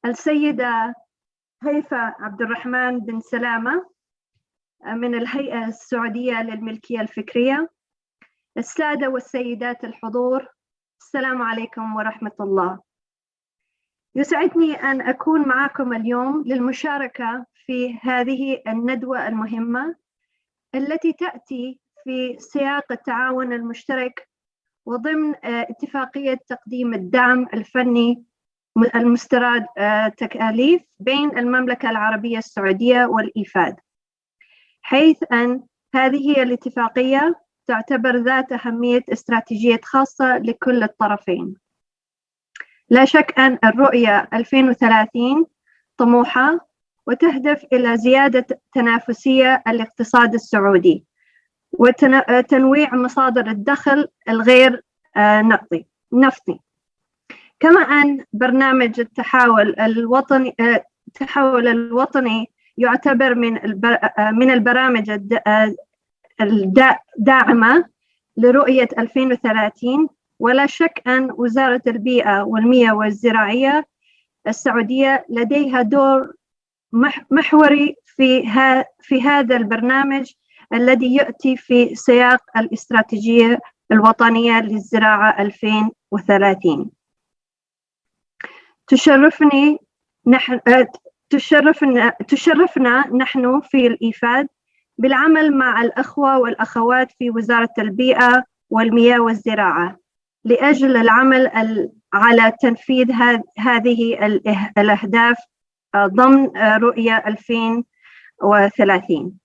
السيدة هيفا عبد الرحمن بن سلامة من الهيئة السعودية للملكية الفكرية. السادة والسيدات الحضور، السلام عليكم ورحمة الله. يسعدني أن أكون معكم اليوم للمشاركة في هذه الندوة المهمة التي تأتي في سياق التعاون المشترك وضمن اتفاقية تقديم الدعم الفني المسترد تكاليف بين المملكة العربية السعودية والإيفاد، حيث أن هذه الاتفاقية تعتبر ذات أهمية استراتيجية خاصة لكل الطرفين. لا شك أن الرؤية 2030 طموحة وتهدف إلى زيادة تنافسية الاقتصاد السعودي وتنويع مصادر الدخل الغير نفطي، كما أن برنامج التحول الوطني يعتبر من البرامج الداعمة لرؤية 2030. ولا شك أن وزارة البيئة والمياه والزراعية السعودية لديها دور محوري في هذا البرنامج الذي يأتي في سياق الاستراتيجية الوطنية للزراعة 2030. تشرفنا نحن في الإيفاد بالعمل مع الأخوة والأخوات في وزارة البيئة والمياه والزراعة لأجل العمل على تنفيذ هذه الأهداف ضمن رؤية 2030.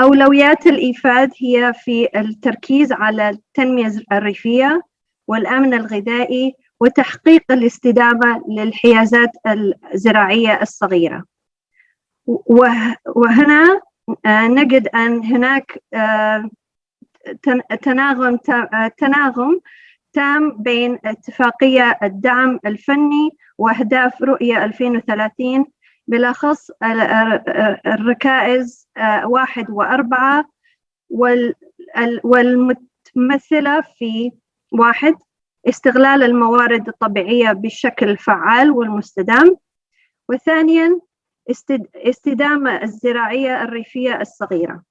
أولويات الإيفاد هي في التركيز على التنمية الريفية والأمن الغذائي وتحقيق الاستدامة للحيازات الزراعية الصغيرة. وهنا نجد أن هناك تناغم تام بين اتفاقية الدعم الفني وأهداف رؤية 2030، بالأخص الركائز 1 و4 والمتمثلة في 1 استغلال الموارد الطبيعية بشكل فعال والمستدام، وثانياً استدامة الزراعية الريفية الصغيرة.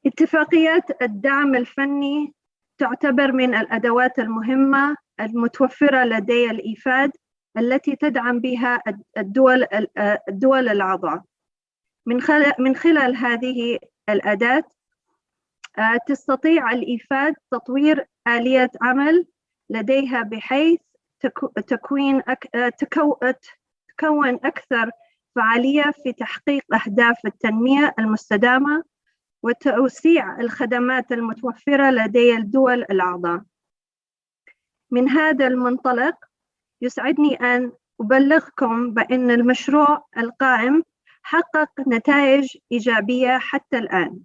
اتفاقيات الدعم الفني تعتبر من الأدوات المهمة المتوفرة لدي الإيفاد التي تدعم بها الدول الأعضاء. من خلال هذه الأداة تستطيع الإيفاد تطوير آلية عمل لديها بحيث تكون أكثر فعالية في تحقيق أهداف التنمية المستدامة وتوسيع الخدمات المتوفرة لدي الدول الأعضاء. من هذا المنطلق يسعدني أن أبلغكم بأن المشروع القائم حقق نتائج إيجابية حتى الآن.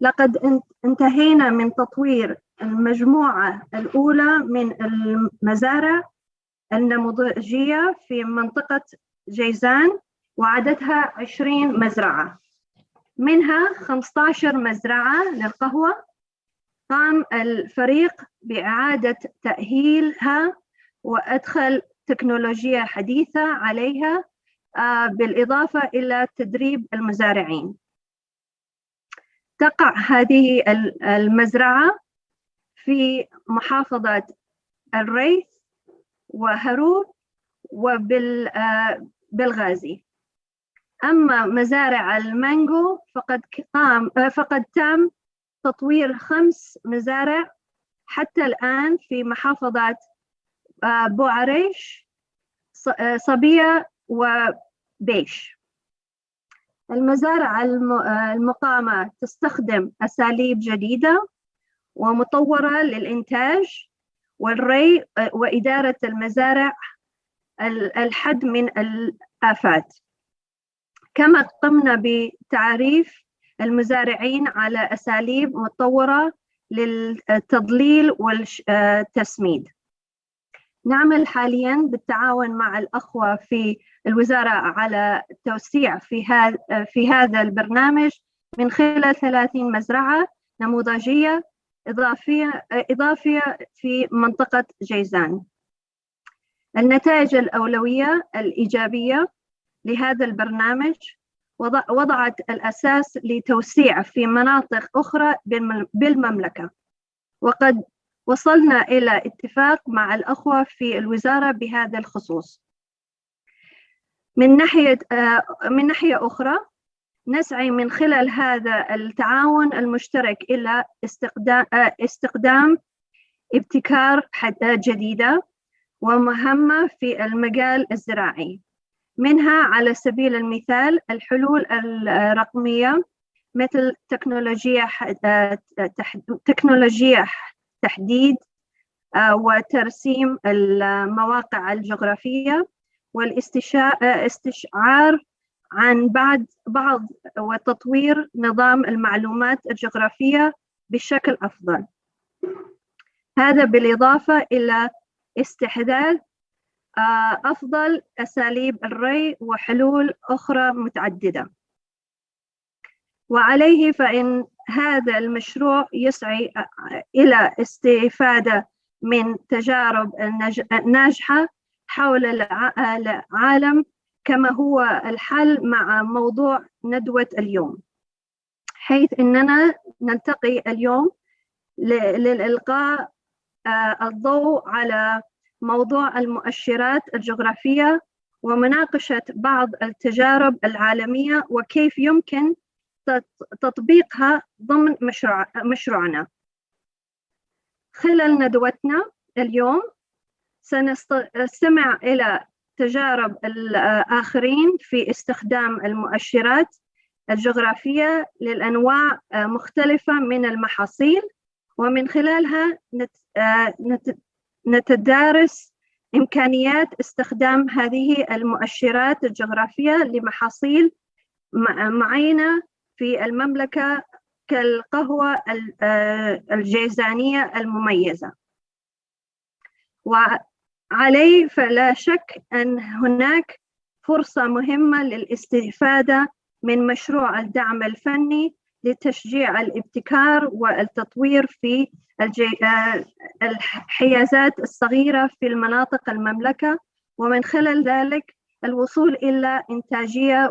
لقد انتهينا من تطوير المجموعة الأولى من المزارع النموذجية في منطقة جيزان، وعددها 20 مزرعة، منها 15 مزرعة للقهوة. قام الفريق بإعادة تأهيلها وأدخل تكنولوجيا حديثة عليها، بالإضافة إلى تدريب المزارعين. تقع هذه المزرعة في محافظة الريث وهروب وبالغازي. أما مزارع المانجو فقد تم تطوير 5 مزارع حتى الآن في محافظات بوعريش، صبية وبيش. المزارع المقامة تستخدم أساليب جديدة ومطورة للإنتاج والري وإدارة المزارع الحد من الآفات. كما قمنا بتعريف المزارعين على أساليب مطورة للتضليل والتسميد. نعمل حالياً بالتعاون مع الأخوة في الوزارة على التوسيع في هذا البرنامج من خلال 30 مزرعة نموذجية إضافية في منطقة جيزان. النتائج الأولوية الإيجابية لهذا البرنامج وضعت الأساس لتوسيع في مناطق أخرى بالمملكة، وقد وصلنا إلى اتفاق مع الأخوة في الوزارة بهذا الخصوص. من ناحية أخرى، نسعى من خلال هذا التعاون المشترك إلى استخدام ابتكار جديدة ومهمة في المجال الزراعي، منها على سبيل المثال الحلول الرقمية مثل تكنولوجيا تحديد وترسيم المواقع الجغرافية والاستشعار عن بعض وتطوير نظام المعلومات الجغرافية بشكل أفضل. هذا بالإضافة إلى استحداث أفضل أساليب الري وحلول أخرى متعددة. وعليه فإن هذا المشروع يسعى إلى استفادة من تجارب ناجحة حول العالم، كما هو الحل مع موضوع ندوة اليوم، حيث أننا نلتقي اليوم للإلقاء الضوء على موضوع المؤشرات الجغرافية ومناقشة بعض التجارب العالمية وكيف يمكن تطبيقها ضمن مشروعنا. خلال ندوتنا اليوم سنستمع إلى تجارب الآخرين في استخدام المؤشرات الجغرافية للأنواع مختلفة من المحاصيل، ومن خلالها نتدارس إمكانيات استخدام هذه المؤشرات الجغرافية لمحاصيل معينة في المملكة كالقهوة الجيزانية المميزة. وعليه فلا شك أن هناك فرصة مهمة للاستفادة من مشروع الدعم الفني لتشجيع الابتكار والتطوير في الحيازات الصغيرة في المناطق المملكة، ومن خلال ذلك الوصول إلى إنتاجية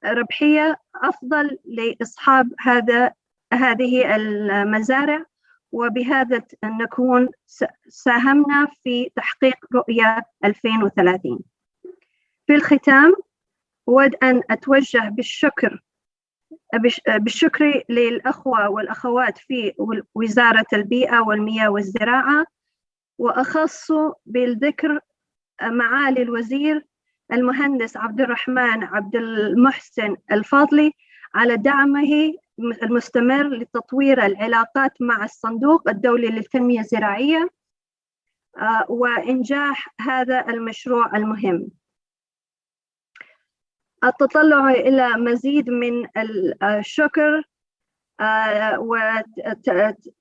وربحية أفضل لأصحاب هذه المزارع، وبهذا نكون ساهمنا في تحقيق رؤية 2030. في الختام أود أن أتوجه بالشكر للأخوة والأخوات في وزارة البيئة والمياه والزراعة، وأخص بالذكر معالي الوزير المهندس عبد الرحمن عبد المحسن الفاضلي على دعمه المستمر لتطوير العلاقات مع الصندوق الدولي للتنمية الزراعية وإنجاح هذا المشروع المهم. التطلع إلى مزيد من الشكر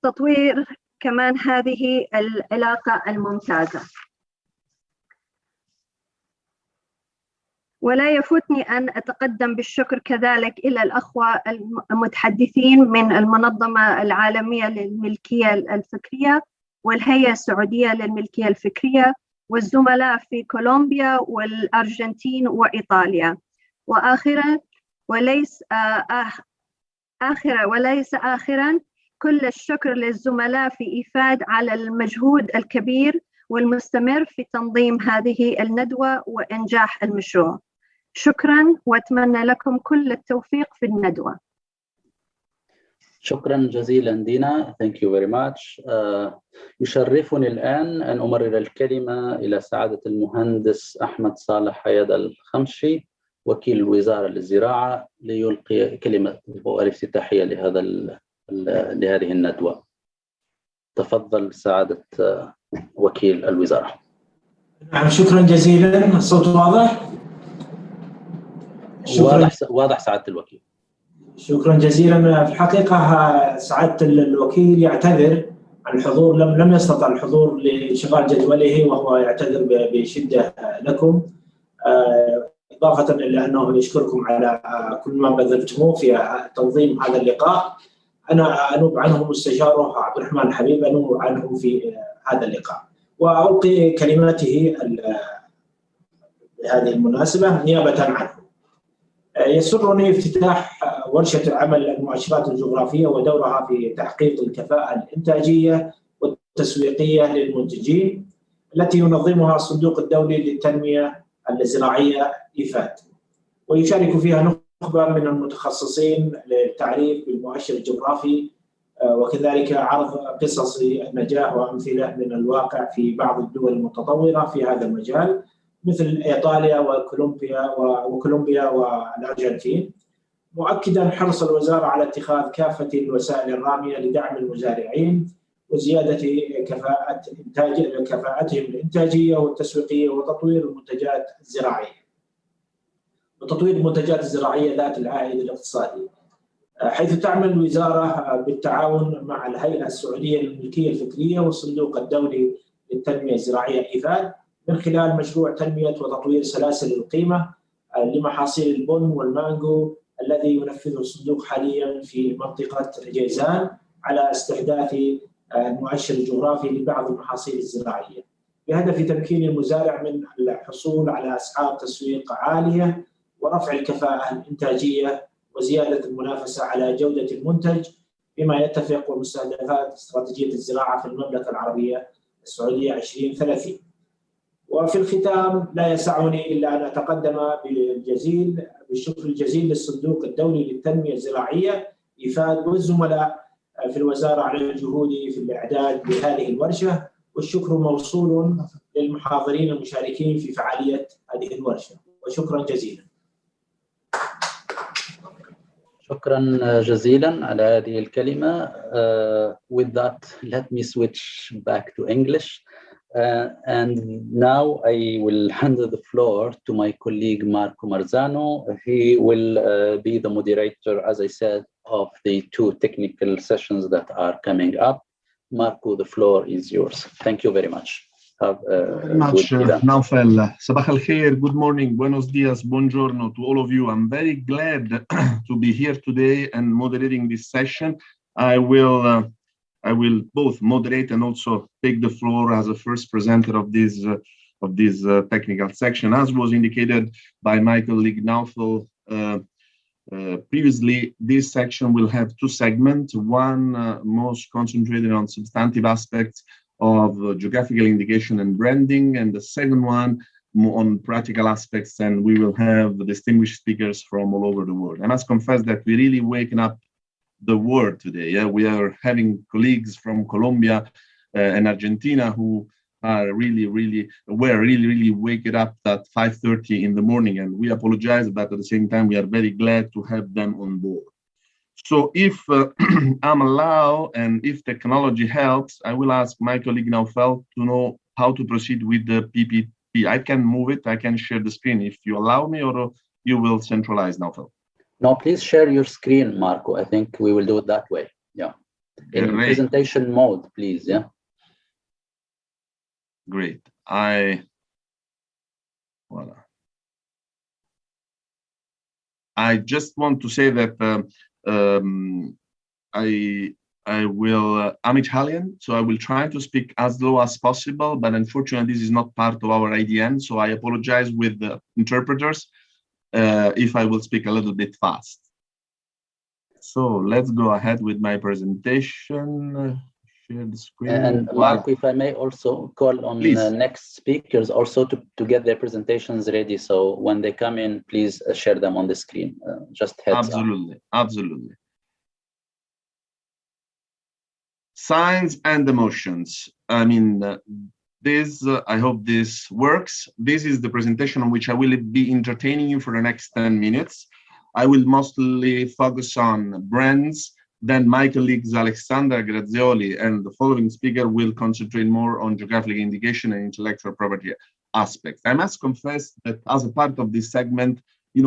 وتطوير كمان هذه العلاقة الممتازة. ولا يفوتني أن أتقدم بالشكر كذلك إلى الأخوة المتحدثين من المنظمة العالمية للملكية الفكرية والهيئة السعودية للملكية الفكرية والزملاء في كولومبيا والأرجنتين وإيطاليا. وآخرا وليس آخرا كل الشكر للزملاء في إيفاد على المجهود الكبير والمستمر في تنظيم هذه الندوة وإنجاح المشروع. شكرا، وأتمنى لكم كل التوفيق في الندوة. شكرا جزيلا دينا. Thank you very much. يشرفني الآن أن أمرر الكلمة إلى سعادة المهندس أحمد صالح حياد الخمشي وكيل الوزارة للزراعة ليلقي كلمة الافتتاحية لهذه الندوة. تفضل سعادة وكيل الوزارة. نعم، شكرا جزيلا. الصوت واضح؟ واضح سعادة الوكيل. شكرا جزيلا. في الحقيقة سعادة الوكيل يعتذر عن الحضور، لم يستطع الحضور لانشغال جدوله، وهو يعتذر بشدة لكم، إضافة إلى أنه يشكركم على كل ما بذلتموه في تنظيم هذا اللقاء. أنا أنوب عنه مستشاره عبد الرحمن الحبيب، أنوب عنه في هذا اللقاء. وألقي كلماته بهذه المناسبة نيابة عنه. يسرني افتتاح ورشة عمل المؤشرات الجغرافية ودورها في تحقيق الكفاءة الانتاجية والتسويقية للمنتجين التي ينظمها الصندوق الدولي للتنمية الزراعية إيفاد، ويشارك فيها نخبة من المتخصصين للتعريف بالمؤشر الجغرافي، وكذلك عرض قصص النجاح وأمثلة من الواقع في بعض الدول المتطورة في هذا المجال مثل إيطاليا وكولومبيا والأرجنتين، مؤكدا حرص الوزارة على اتخاذ كافة الوسائل الرامية لدعم المزارعين وزيادة كفاءتهم الإنتاجية والتسويقية وتطوير المنتجات الزراعية ذات العائد الاقتصادي، حيث تعمل الوزارة بالتعاون مع الهيئة السعودية للملكية الفكرية والصندوق الدولي للتنمية الزراعية إيفاد من خلال مشروع تنمية وتطوير سلاسل القيمة لمحاصيل البن والمانجو الذي ينفذه الصندوق حاليا في منطقة جيزان على استحداث المؤشر الجغرافي لبعض المحاصيل الزراعية بهدف تمكين المزارع من الحصول على أسعار تسويق عالية ورفع الكفاءة الإنتاجية وزيادة المنافسة على جودة المنتج بما يتفق ومستهدفات استراتيجية الزراعة في المملكة العربية السعودية 2030. وفي الختام لا يسعني إلا أن أتقدم بالشكر الجزيل للصندوق الدولي للتنمية الزراعية إيفاد والزملاء في الوزارة على الجهود في الإعداد لهذه الورشة، والشكر موصول للمحاضرين المشاركين في فعالية هذه الورشة، وشكرا جزيلا. شكرا جزيلا على هذه الكلمة. With that, let me switch back to English. And now I will hand the floor to my colleague Marco Marzano. He will be the moderator, as I said, of the two technical sessions that are coming up. Marco, the floor is yours. Thank you very much. Have a much, Naufel. Sabah al khair, good morning, buenos dias, buongiorno to all of you. I'm very glad to be here today and moderating this session. I will both moderate and also take the floor as a first presenter of this technical section. As was indicated by my colleague Naufel previously, this section will have two segments. One most concentrated on substantive aspects of geographical indication and branding, and the second one more on practical aspects, and we will have distinguished speakers from all over the world. I must confess that we really waking up the world today. Yeah, we are having colleagues from Colombia and Argentina who are really waking up at 5:30 in the morning, and we apologize, but at the same time we are very glad to have them on board. So if I'm allowed and if technology helps, I will ask my colleague Naufel to know how to proceed with the PPT. I can move it, I can share the screen if you allow me, or you will centralize, Naufel. No, please share your screen, Marco. I think we will do it that way. Yeah. In presentation mode, please. Yeah. Great. Voila. I just want to say that I'm Italian, so I will try to speak as low as possible, but unfortunately this is not part of our IDN, so I apologize with the interpreters if I will speak a little bit fast. So let's go ahead with my presentation. Share the screen. And Marco, if I may also call on the next speakers also to get their presentations ready, so when they come in, please share them on the screen. Just heads up. Absolutely. Signs and emotions. I mean, I hope this works. This is the presentation on which I will be entertaining you for the next 10 minutes. I will mostly focus on brands. Then my colleagues Alexandra Grazioli and the following speaker will concentrate more on geographic indication and intellectual property aspects. I must confess that as a part of this segment,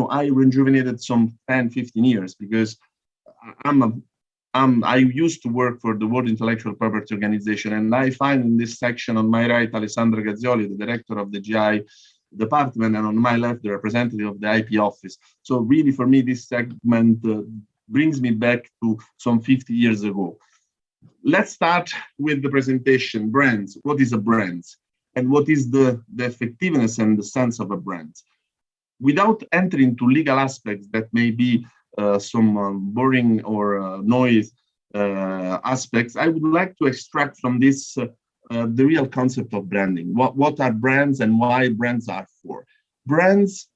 I rejuvenated some 10-15 years because I used to work for the World Intellectual Property Organization, and I find in this section on my right Alessandra Grazioli, the director of the GI department, and on my left the representative of the IP office. So really for me this segment brings me back to some 50 years ago. Let's start with the presentation. Brands. What is a brand? and what is the effectiveness and the sense of a brand. Without entering into legal aspects that may be some boring or noise aspects, I would like to extract from this the real concept of branding. What are brands and why brands are for? Brands,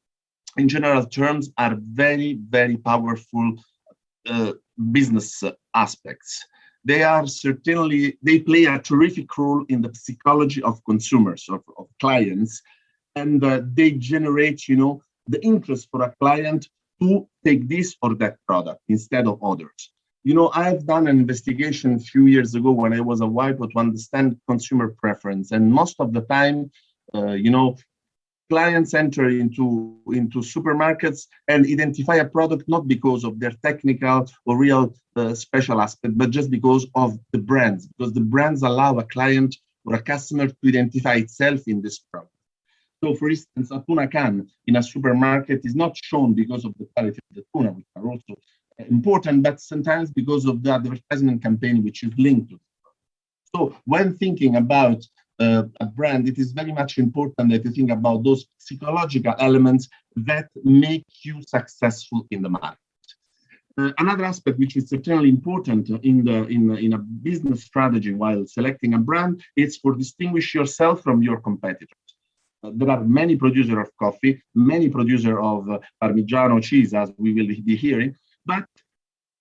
in general terms, are very, very powerful business aspects. They play a terrific role in the psychology of consumers, of clients, and they generate, the interest for a client to take this or that product instead of others. I've done an investigation a few years ago when I was a WIPO to understand consumer preference, and most of the time, clients enter into supermarkets and identify a product not because of their technical or real special aspect, but just because of the brands, because the brands allow a client or a customer to identify itself in this product. So, for instance, a tuna can in a supermarket is not shown because of the quality of the tuna, which are also important, but sometimes because of the advertisement campaign which is linked to it. So, when thinking about a brand, it is very much important that you think about those psychological elements that make you successful in the market. Another aspect which is certainly important in a business strategy while selecting a brand is for distinguish yourself from your competitors. There are many producers of coffee, many producers of Parmigiano cheese, as we will be hearing, but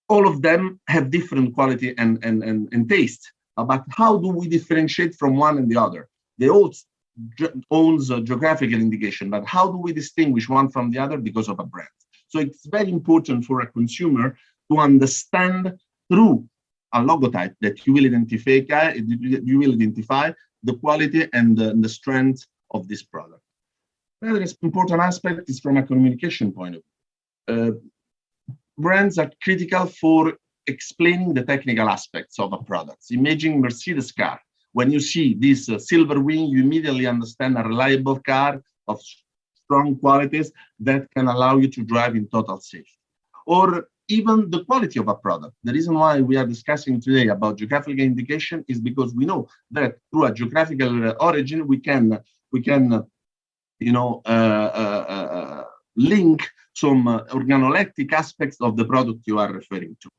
all of them have different quality and taste. But how do we differentiate from one and the other? They all owns a geographical indication, but how do we distinguish one from the other? Because of a brand. So it's very important for a consumer to understand through a logotype that you will identify the quality and the strength of this product. Another important aspect is from a communication point of view. Brands are critical for explaining the technical aspects of a product. Imagine Mercedes car. When you see this silver wing, you immediately understand a reliable car of strong qualities that can allow you to drive in total safety. Or even the quality of a product. The reason why we are discussing today about geographical indication is because we know that through a geographical origin, we can link some organoleptic aspects of the product you are referring to.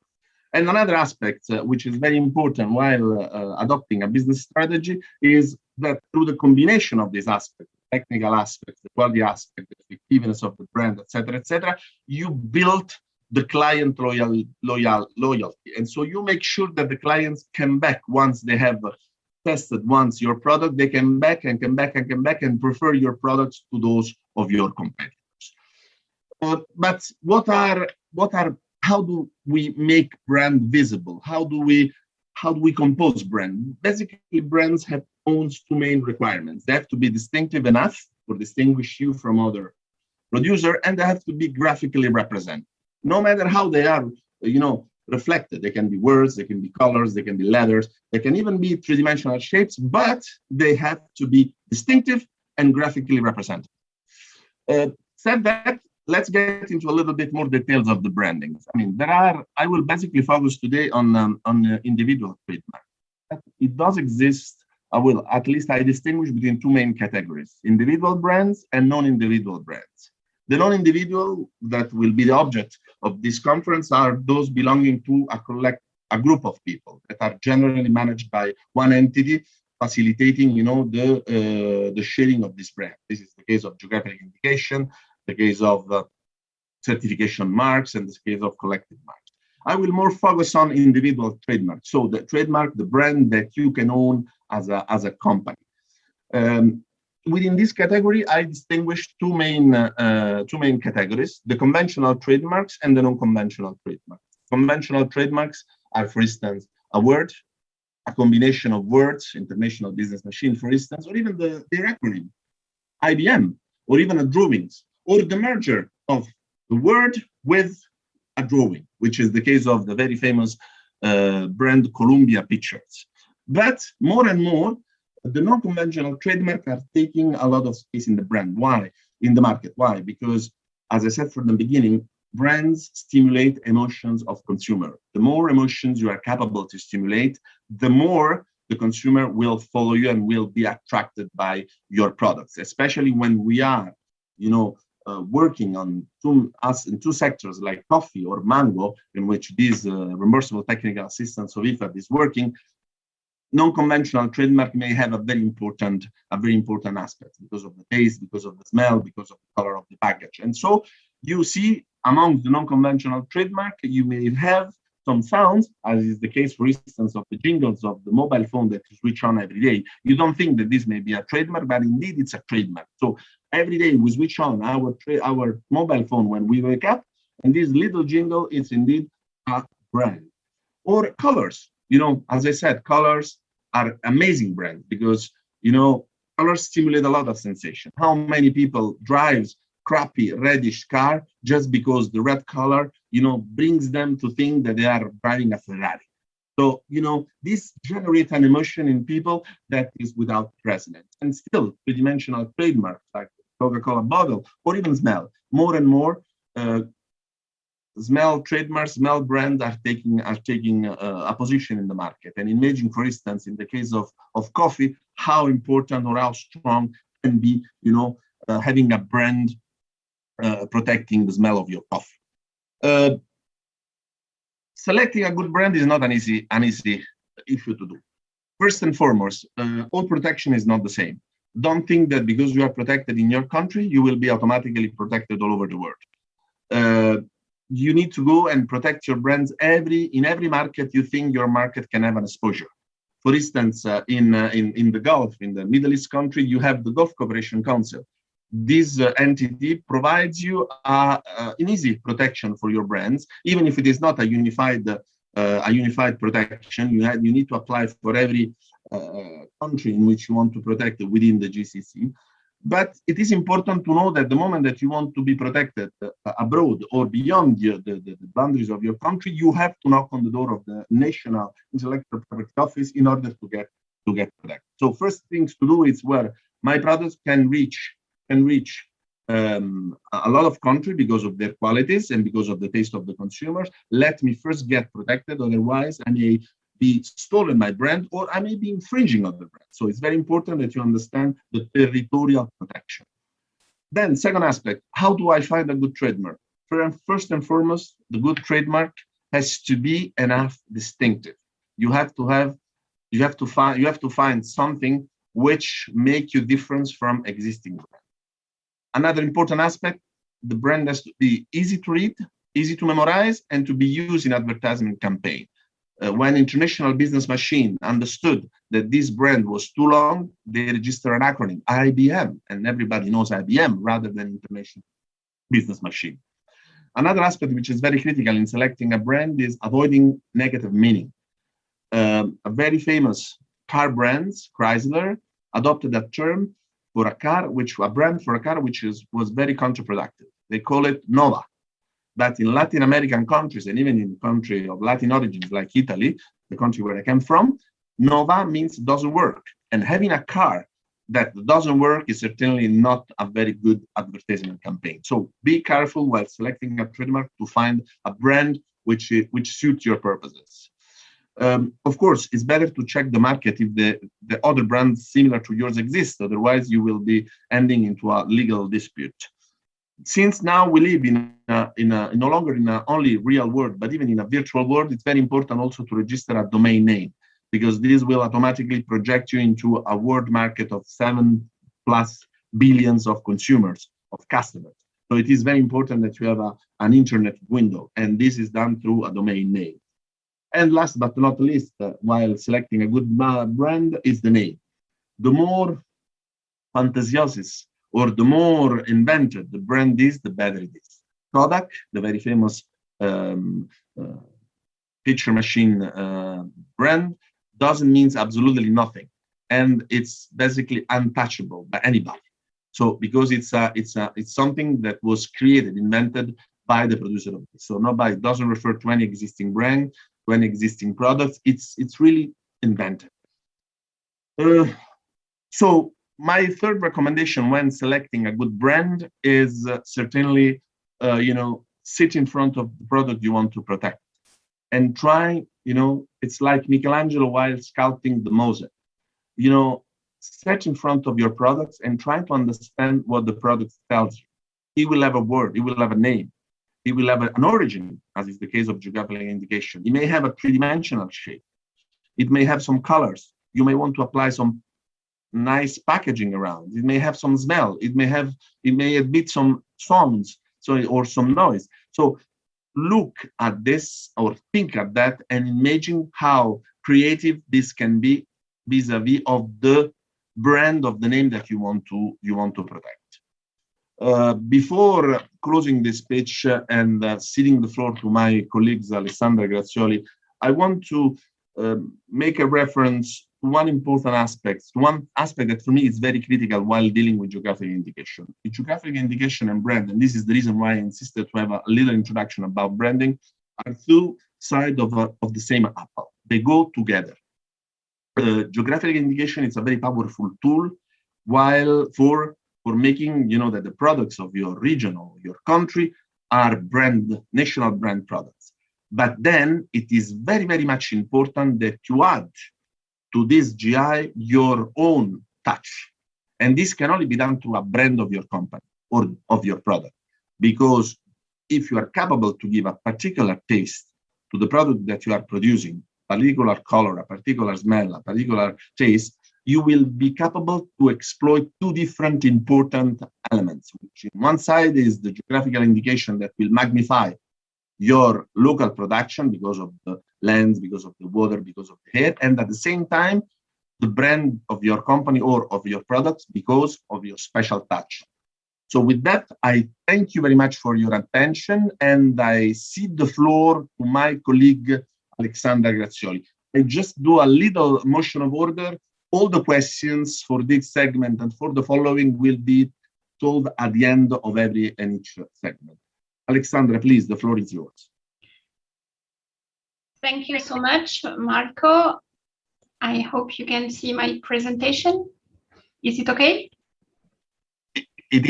And another aspect which is very important while adopting a business strategy is that through the combination of these aspects, technical aspects, the quality aspect, the effectiveness of the brand, etc., you build the client loyalty. And so you make sure that the clients come back once they have tested once your product, they come back and come back and come back and prefer your products to those of your competitors. But how do we make brand visible? How do we compose brand? Basically, brands have two main requirements. They have to be distinctive enough to distinguish you from other producer, and they have to be graphically represented. No matter how they are, reflected. They can be words, they can be colors, they can be letters, they can even be three-dimensional shapes, but they have to be distinctive and graphically represented. Said that, let's get into a little bit more details of the branding. I will basically focus today on individual trademark. It does exist. I distinguish between two main categories: individual brands and non-individual brands. The non-individual that will be the object of this conference are those belonging to a group of people that are generally managed by one entity, facilitating, the sharing of this brand. This is the case of geographic indication, the case of certification marks, and the case of collective marks. I will more focus on individual trademarks. So the trademark, the brand that you can own as a company. Within this category, I distinguish two main categories: the conventional trademarks and the non-conventional trademarks. Conventional trademarks are, for instance, a word, a combination of words, International Business Machine, for instance, or even the acronym, IBM, or even a drawings, or the merger of the word with a drawing, which is the case of the very famous brand Columbia Pictures. But more and more, the non-conventional trademarks are taking a lot of space in the brand. Why? In the market. Why? Because, as I said from the beginning, brands stimulate emotions of consumer. The more emotions you are capable to stimulate, the more the consumer will follow you and will be attracted by your products, especially when we are, working on in two sectors like coffee or mango, in which this reimbursable technical assistance of IFAD is working. Non-conventional trademark may have a very important aspect because of the taste, because of the smell, because of the color of the package. And so you see among the non-conventional trademark, you may have some sounds, as is the case, for instance, of the jingles of the mobile phone that you switch on every day. You don't think that this may be a trademark, but indeed it's a trademark. So every day we switch on our mobile phone when we wake up, and this little jingle is indeed a brand. Or colors, as I said, colors are amazing brands because, colors stimulate a lot of sensation. How many people drives crappy reddish car just because the red color, brings them to think that they are driving a Ferrari. So, this generates an emotion in people that is without precedent. And still, three-dimensional trademarks like Coca-Cola bottle or even smell, more and more smell trademarks, smell brands are taking a position in the market. And imagine, for instance, in the case of coffee, how important or how strong can be, having a brand protecting the smell of your coffee. Selecting a good brand is not an easy issue to do. First and foremost, all protection is not the same. Don't think that because you are protected in your country, you will be automatically protected all over the world. You need to go and protect your brands in every market you think your market can have an exposure. For instance, in the Gulf, in the Middle East country, you have the Gulf Cooperation Council. This entity provides you an easy protection for your brands, even if it is not a unified protection. You need to apply for every country in which you want to protect it within the GCC. But it is important to know that the moment that you want to be protected abroad or beyond the boundaries of your country, you have to knock on the door of the National Intellectual Property Office in order to get protected. So first things to do is where my products can reach a lot of countries because of their qualities and because of the taste of the consumers. Let me first get protected, otherwise I may be stolen my brand or I may be infringing other brands. So it's very important that you understand the territorial protection. Then second aspect, how do I find a good trademark? First and foremost, the good trademark has to be enough distinctive. You have to find something which make you different from existing brands. Another important aspect, the brand has to be easy to read, easy to memorize, and to be used in advertisement campaign. When International Business Machine understood that this brand was too long, they registered an acronym, IBM, and everybody knows IBM rather than International Business Machine. Another aspect which is very critical in selecting a brand is avoiding negative meaning. A very famous car brand, Chrysler, adopted a term for a brand for a car which was very counterproductive. They call it Nova. But in Latin American countries, and even in the country of Latin origins like Italy, the country where I came from, Nova means doesn't work. And having a car that doesn't work is certainly not a very good advertisement campaign. So be careful while selecting a trademark to find a brand which suits your purposes. Of course, it's better to check the market if the other brands similar to yours exist. Otherwise, you will be ending into a legal dispute. Since now we live no longer in a only real world, but even in a virtual world, it's very important also to register a domain name, because this will automatically project you into a world market of 7+ billions of consumers, of customers. So it is very important that you have an internet window, and this is done through a domain name. And last but not least, while selecting a good brand, is the name. The more fantasioses or the more invented the brand is, the better it is. Kodak, the very famous picture machine brand, doesn't mean absolutely nothing, and it's basically untouchable by anybody. So because it's something that was created, invented by the producer of it. So nobody doesn't refer to any existing brand, to any existing products. It's really invented. So my third recommendation when selecting a good brand is certainly, sit in front of the product you want to protect and try, It's like Michelangelo while sculpting the mosaic. You know, set in front of your products and try to understand what the product tells you. It will have a word, it will have a name, it will have an origin, as is the case of geographical indication. It may have a three-dimensional shape. It may have some colors. You may want to apply some nice packaging around. It may have some smell. It may emit some sounds, or some noise. So look at this or think at that and imagine how creative this can be vis-a-vis of the brand of the name that you want to protect. Before closing this speech and ceding the floor to my colleagues Alessandra Grazioli, I want to make a reference to one aspect that for me is very critical while dealing with geographic indication. The geographic indication and brand, and this is the reason why I insisted to have a little introduction about branding, are two sides of the same apple. They go together. Geographic indication is a very powerful tool, while for making, you know, that the products of your region or your country are national brand products. But then it is very, very much important that you add to this GI your own touch. And this can only be done through a brand of your company or of your product. Because if you are capable to give a particular taste to the product that you are producing, a particular color, a particular smell, a particular taste, you will be capable to exploit two different important elements, which on one side is the geographical indication that will magnify your local production because of the land, because of the water, because of the air, and at the same time, the brand of your company or of your products because of your special touch. So with that, I thank you very much for your attention, and I cede the floor to my colleague, Alessandra Grazioli. I just do a little motion of order. All the questions for this segment and for the following will be told at the end of every and each segment. Alexandra, please, the floor is yours. Thank you so much, Marco. I hope you can see my presentation. Is it okay? It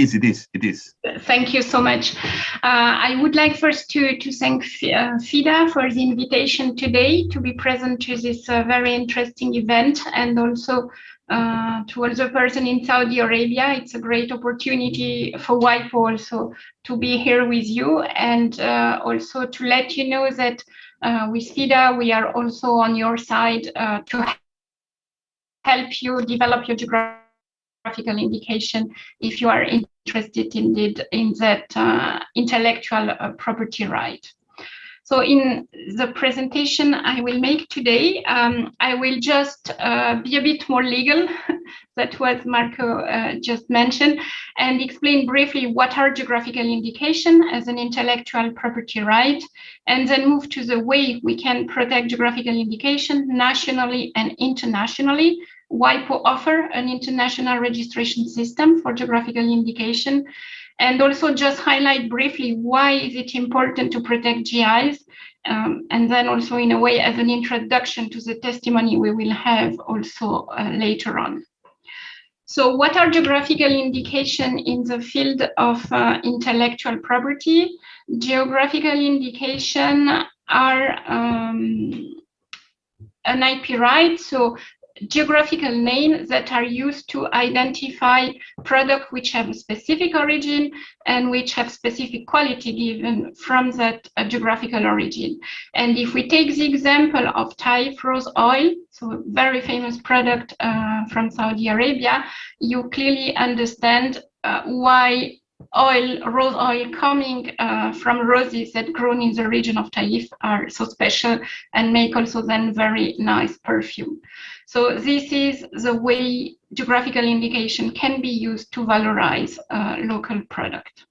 is. Thank you so much. I would like first to thank FIDA for the invitation today to be present to this very interesting event, and also to all the person in Saudi Arabia. It's a great opportunity for WIPO also to be here with you, and also to let you know that with FIDA, we are also on your side to help you develop your geographical indication if you are interested indeed in that intellectual property right. So in the presentation I will make today, I will just be a bit more legal, that was Marco just mentioned, and explain briefly what are geographical indication as an intellectual property right, and then move to the way we can protect geographical indication nationally and internationally. WIPO offer an international registration system for geographical indication, and also just highlight briefly why is it important to protect GIs, and then also in a way as an introduction to the testimony we will have also later on. So what are geographical indication in the field of intellectual property? Geographical indication are an IP right, so geographical names that are used to identify products which have a specific origin and which have specific quality given from that geographical origin. And if we take the example of Taif rose oil, so a very famous product from Saudi Arabia, you clearly understand why rose oil coming from roses that grown in the region of Taif are so special and make also then very nice perfume. So this is the way geographical indication can be used to valorize local product.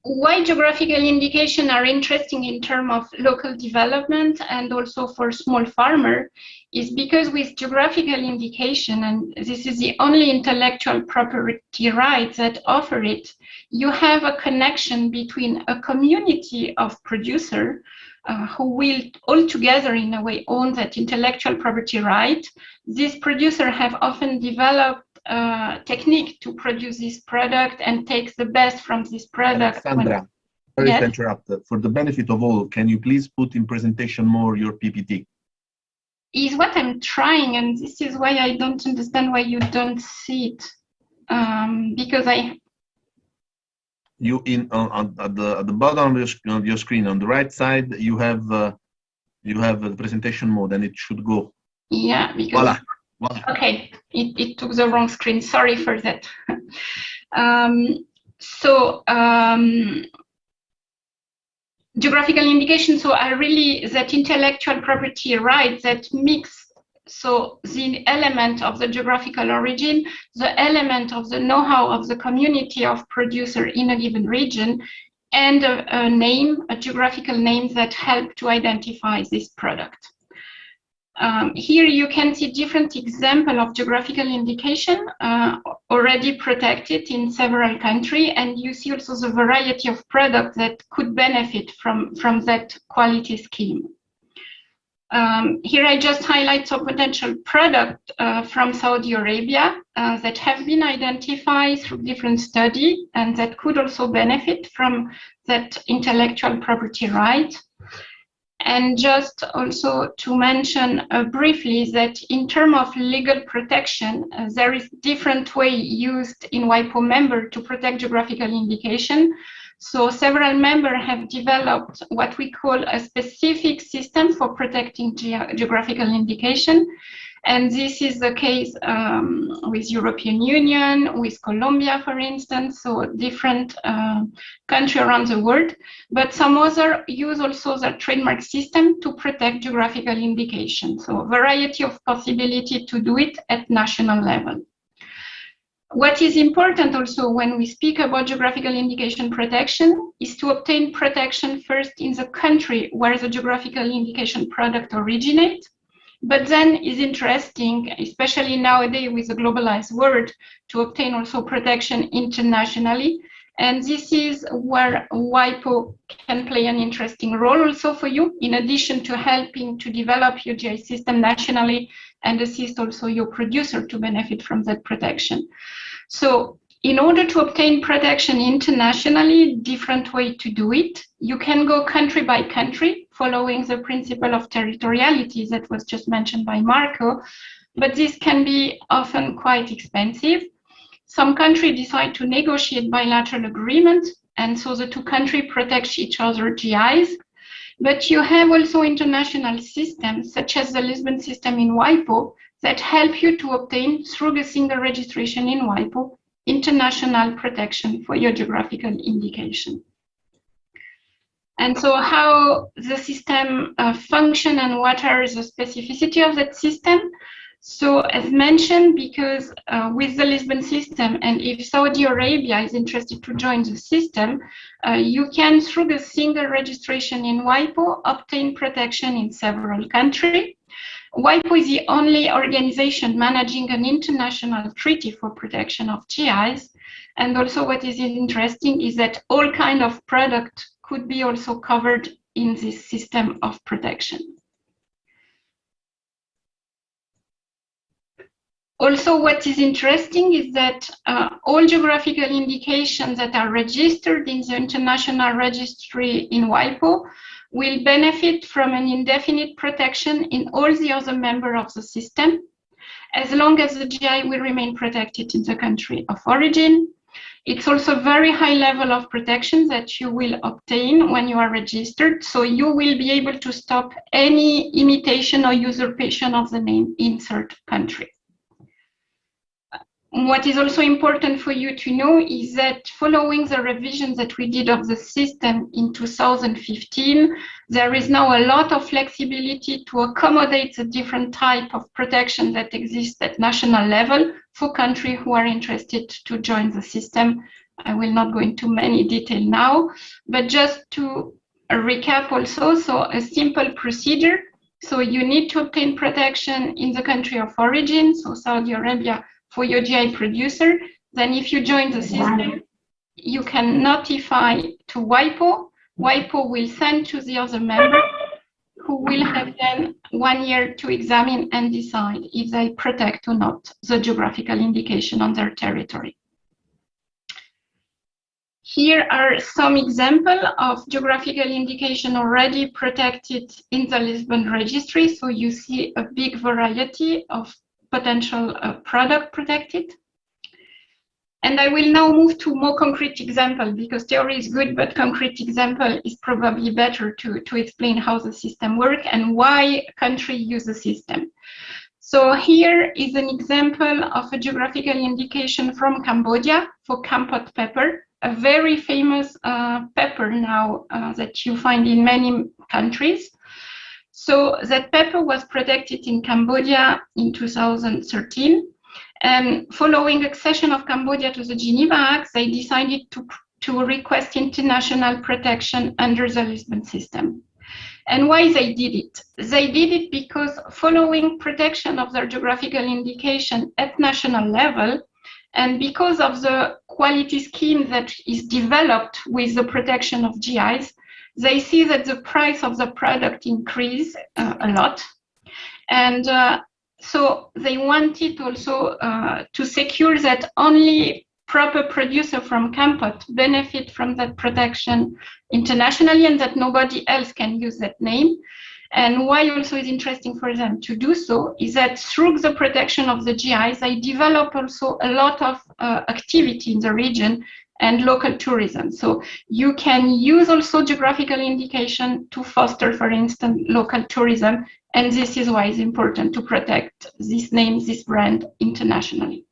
Why geographical indication are interesting in terms of local development and also for small farmer is because with geographical indication, and this is the only intellectual property right that offer it, you have a connection between a community of producer who will all together in a way own that intellectual property right. These producers have often developed technique to produce this product and take the best from this product. Alexandra, Sorry Yes. to interrupt. For the benefit of all, can you please put in presentation more your PPT? Is what I'm trying, and this is why I don't understand why you don't see it. Because You at the bottom of your screen on the right side, you have the presentation mode, and it should go. yeah, because Voila. Voila. okay, it took the wrong screen. Sorry for that. Geographical indications are really that intellectual property right that mix the element of the geographical origin, the element of the know-how of the community of producer in a given region, and a geographical name that help to identify this product. Here you can see different examples of geographical indication already protected in several countries, and you see also the variety of products that could benefit from that quality scheme. Here I just highlight some potential product from Saudi Arabia that have been identified through different studies and that could also benefit from that intellectual property right. And just also to mention briefly that in terms of legal protection, there is different way used in WIPO member to protect geographical indication. So several members have developed what we call a specific system for protecting geographical indication. And this is the case with European Union, with Colombia, for instance, so different countries around the world. But some other use also the trademark system to protect geographical indication. So a variety of possibility to do it at national level. What is important also when we speak about geographical indication protection is to obtain protection first in the country where the geographical indication product originates. But then is interesting, especially nowadays with the globalized world, to obtain also protection internationally. And this is where WIPO can play an interesting role also for you, in addition to helping to develop your GI system nationally and assist also your producer to benefit from that protection. So in order to obtain protection internationally, different way to do it. You can go country by country, following the principle of territoriality that was just mentioned by Marco, but this can be often quite expensive. Some countries decide to negotiate bilateral agreements, and so the two countries protect each other GIs. But you have also international systems, such as the Lisbon system in WIPO, that help you to obtain, through the single registration in WIPO, international protection for your geographical indication. And so how the system function and what are the specificity of that system? So as mentioned, because with the Lisbon system, and if Saudi Arabia is interested to join the system, you can, through the single registration in WIPO, obtain protection in several countries. WIPO is the only organization managing an international treaty for protection of GIs. And also what is interesting is that all kinds of products could be also covered in this system of protection. Also, what is interesting is that all geographical indications that are registered in the international registry in WIPO will benefit from an indefinite protection in all the other members of the system, as long as the GI will remain protected in the country of origin. It's also a very high level of protection that you will obtain when you are registered, so you will be able to stop any imitation or usurpation of the name in third country. What is also important for you to know is that following the revision that we did of the system in 2015, there is now a lot of flexibility to accommodate the different type of protection that exists at national level for countries who are interested to join the system. I will not go into many detail now, but just to recap also, so a simple procedure. So you need to obtain protection in the country of origin, so Saudi Arabia, for your GI producer. Then if you join the system, you can notify to WIPO. WIPO will send to the other member, who will have then 1 year to examine and decide if they protect or not the geographical indication on their territory. Here are some examples of geographical indication already protected in the Lisbon registry. So you see a big variety of potential product protected. And I will now move to more concrete example, because theory is good, but concrete example is probably better to explain how the system works and why a country use the system. So here is an example of a geographical indication from Cambodia for Kampot pepper, a very famous pepper now that you find in many countries. So that pepper was protected in Cambodia in 2013. And following accession of Cambodia to the Geneva Acts, they decided to request international protection under the Lisbon system. And why they did it? They did it because following protection of their geographical indication at national level, and because of the quality scheme that is developed with the protection of GIs, they see that the price of the product increase a lot. And so they wanted also to secure that only proper producer from Kampot benefit from that protection internationally, and that nobody else can use that name. And why also is interesting for them to do so is that through the protection of the GIs, they develop also a lot of activity in the region and local tourism. So you can use also geographical indication to foster, for instance, local tourism. And this is why it's important to protect this name, this brand internationally.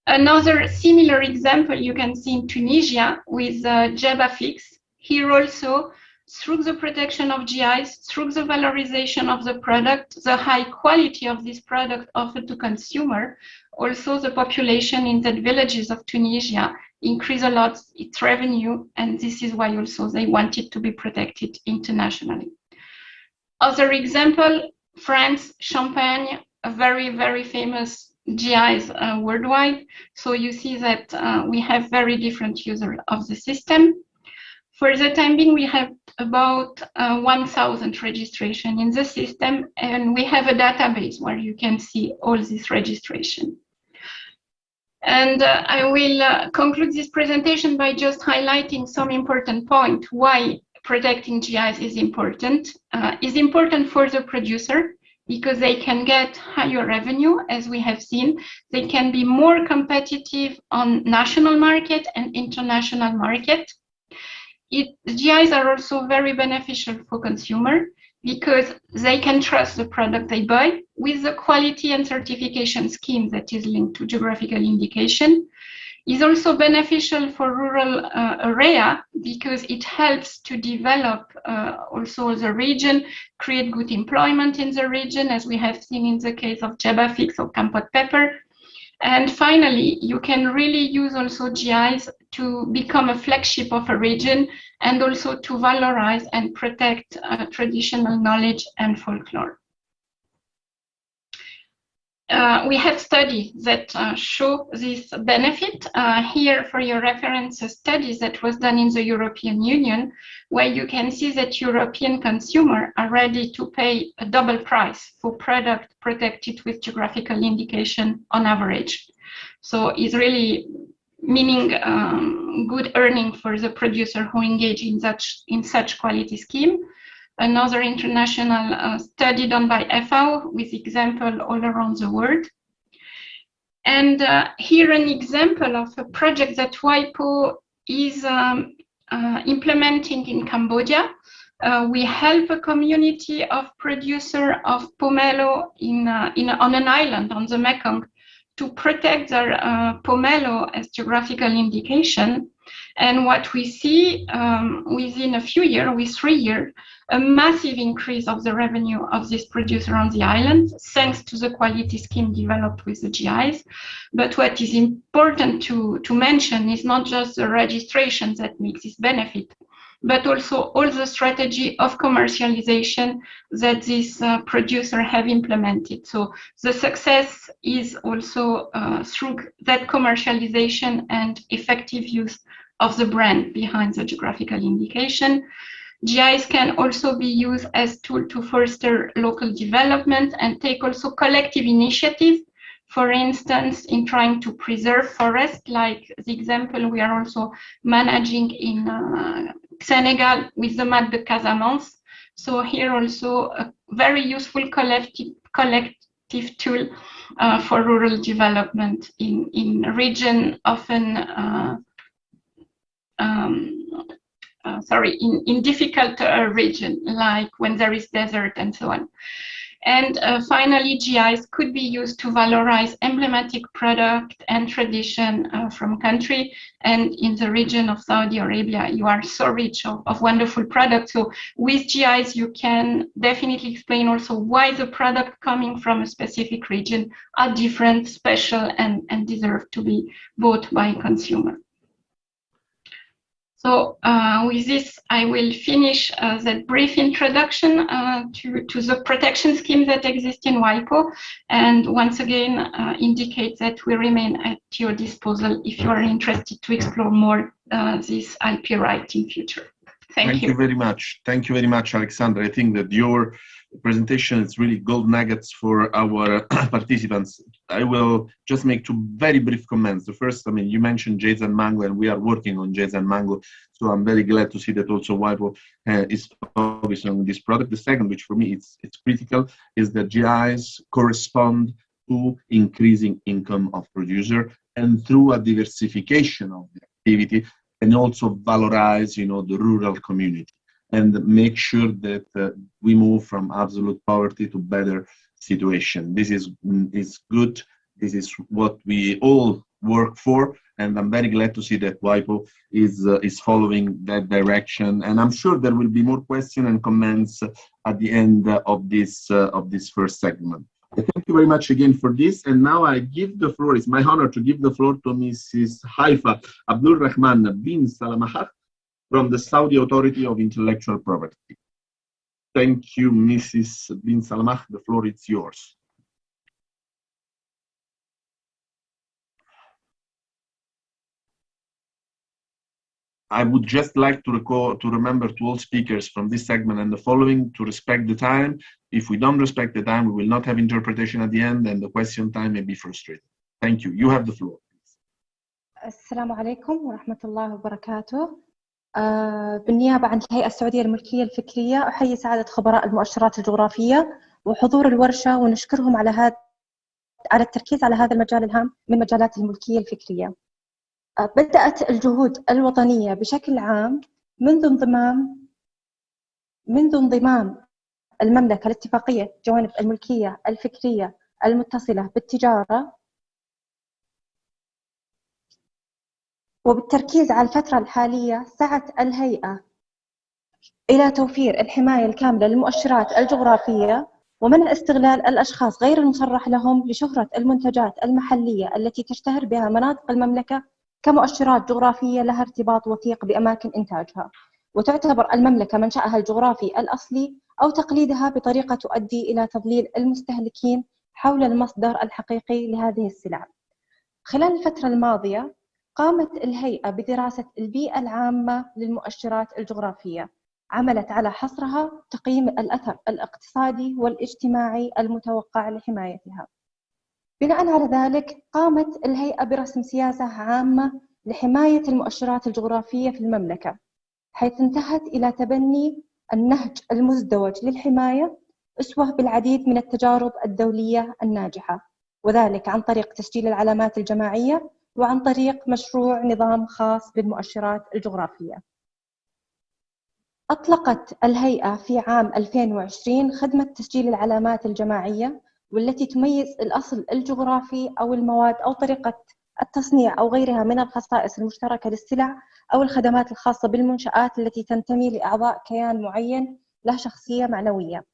Another similar example you can see in Tunisia with Jebafix. Here also, through the protection of GIs, through the valorization of the product, the high quality of this product offered to consumer, also the population in the villages of Tunisia increase a lot its revenue, and this is why also they wanted to be protected internationally. Other example, France, Champagne, a very, very famous GIs worldwide. So you see that we have very different users of the system. For the time being, we have about 1,000 registration in the system, and we have a database where you can see all this registration. And I will conclude this presentation by just highlighting some important points why protecting GIs is important. It's important for the producer because they can get higher revenue, as we have seen. They can be more competitive on national market and international market. GIs are also very beneficial for consumer because they can trust the product they buy with the quality and certification scheme that is linked to geographical indication. Is also beneficial for rural area because it helps to develop also the region, create good employment in the region, as we have seen in the case of Jebafix or Kampot pepper. And finally, you can really use also GIs to become a flagship of a region and also to valorize and protect traditional knowledge and folklore. We have studies that show this benefit. Here for your reference, a study that was done in the European Union, where you can see that European consumers are ready to pay a double price for product protected with geographical indication on average. So it's really meaning good earning for the producer who engage in such quality scheme. Another international study done by FAO with example all around the world. And here an example of a project that WIPO is implementing in Cambodia. We help a community of producer of pomelo on an island on the Mekong to protect their pomelo as geographical indication. And what we see within a few years, with 3 years, a massive increase of the revenue of this producer on the island, thanks to the quality scheme developed with the GIs. But what is important to mention is not just the registration that makes this benefit, but also all the strategy of commercialization that this producer have implemented. So the success is also through that commercialization and effective use of the brand behind the geographical indication. GIs can also be used as tool to foster local development and take also collective initiative For instance, in trying to preserve forests, like the example we are also managing in Senegal with the Mat de Casamance. So here also a very useful collective tool for rural development in a region often in difficult region, like when there is desert and so on. And finally, GIs could be used to valorize emblematic product and tradition from country. And in the region of Saudi Arabia, you are so rich of wonderful products. So with GIs, you can definitely explain also why the product coming from a specific region are different, special, and deserve to be bought by consumer. So with this, I will finish that brief introduction to the protection scheme that exists in WIPO, and once again indicate that we remain at your disposal if you are interested to explore more this IP right in future. Thank you very much. Thank you very much, Alexandra. I think that your presentation is really gold nuggets for our participants. I will just make two very brief comments. The first, I mean, you mentioned Jades and Mango, and we are working on Jades and Mango, so I'm very glad to see that also WIPO is focused on this product. The second, which for me it's critical, is that GIs correspond to increasing income of producer, and through a diversification of the activity, and also valorize, the rural community, and make sure that we move from absolute poverty to better situation. This is good. This is what we all work for, and I'm very glad to see that WIPO is following that direction. And I'm sure there will be more questions and comments at the end of this first segment. Thank you very much again for this. And now I give the floor. It's my honor to give the floor to Mrs. Haifa Abdul Rahman bin Salamah from the Saudi Authority of Intellectual Property. Thank you, Mrs. bin Salamah. The floor is yours. I would just like to remember to all speakers from this segment and the following to respect the time. If we don't respect the time, we will not have interpretation at the end, and the question time may be frustrated. Thank you. You have the floor. السلام عليكم ورحمة الله وبركاته. بالنيابة عن الهيئة السعودية للملكية الفكرية أحيي سعادة خبراء المؤشرات الجغرافية وحضور الورشة، ونشكرهم على التركيز على هذا المجال الهام من مجالات الملكية الفكرية. بدأت الجهود الوطنية بشكل عام منذ انضمام المملكة لاتفاقية جوانب الملكية الفكرية المتصلة بالتجارة، وبالتركيز على الفترة الحالية سعت الهيئة إلى توفير الحماية الكاملة للمؤشرات الجغرافية ومنع استغلال الأشخاص غير المصرح لهم لشهرة المنتجات المحلية التي تشتهر بها مناطق المملكة كمؤشرات جغرافية لها ارتباط وثيق بأماكن إنتاجها، وتعتبر المملكة منشأها الجغرافي الأصلي أو تقليدها بطريقة تؤدي إلى تضليل المستهلكين حول المصدر الحقيقي لهذه السلع. خلال الفترة الماضية قامت الهيئة بدراسة البيئة العامة للمؤشرات الجغرافية، عملت على حصرها تقييم الأثر الاقتصادي والاجتماعي المتوقع لحمايتها. بناء على ذلك قامت الهيئة برسم سياسة عامة لحماية المؤشرات الجغرافية في المملكة، حيث انتهت إلى تبني النهج المزدوج للحماية أسوة بالعديد من التجارب الدولية الناجحة، وذلك عن طريق تسجيل العلامات الجماعية وعن طريق مشروع نظام خاص بالمؤشرات الجغرافية. أطلقت الهيئة في عام 2020 خدمة تسجيل العلامات الجماعية، والتي تميز الأصل الجغرافي أو المواد أو طريقة التصنيع أو غيرها من الخصائص المشتركة للسلع أو الخدمات الخاصة بالمنشآت التي تنتمي لأعضاء كيان معين له شخصية معنوية.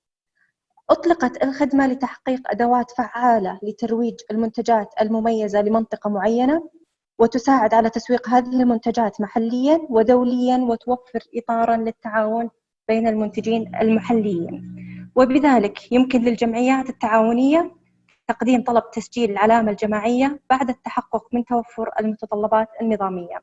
أطلقت الخدمة لتحقيق أدوات فعالة لترويج المنتجات المميزة لمنطقة معينة، وتساعد على تسويق هذه المنتجات محلياً ودولياً، وتوفر إطاراً للتعاون بين المنتجين المحليين. وبذلك يمكن للجمعيات التعاونية تقديم طلب تسجيل العلامة الجماعية بعد التحقق من توفر المتطلبات النظامية.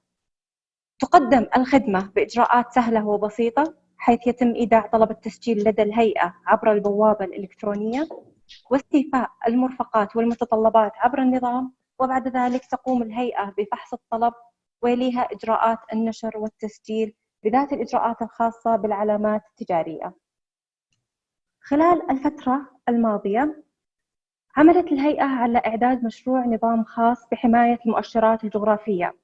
تقدم الخدمة بإجراءات سهلة وبسيطة، حيث يتم إيداع طلب التسجيل لدى الهيئة عبر البوابة الإلكترونية، واستيفاء المرفقات والمتطلبات عبر النظام، وبعد ذلك تقوم الهيئة بفحص الطلب ويليها إجراءات النشر والتسجيل بذات الإجراءات الخاصة بالعلامات التجارية. خلال الفترة الماضية عملت الهيئة على إعداد مشروع نظام خاص بحماية المؤشرات الجغرافية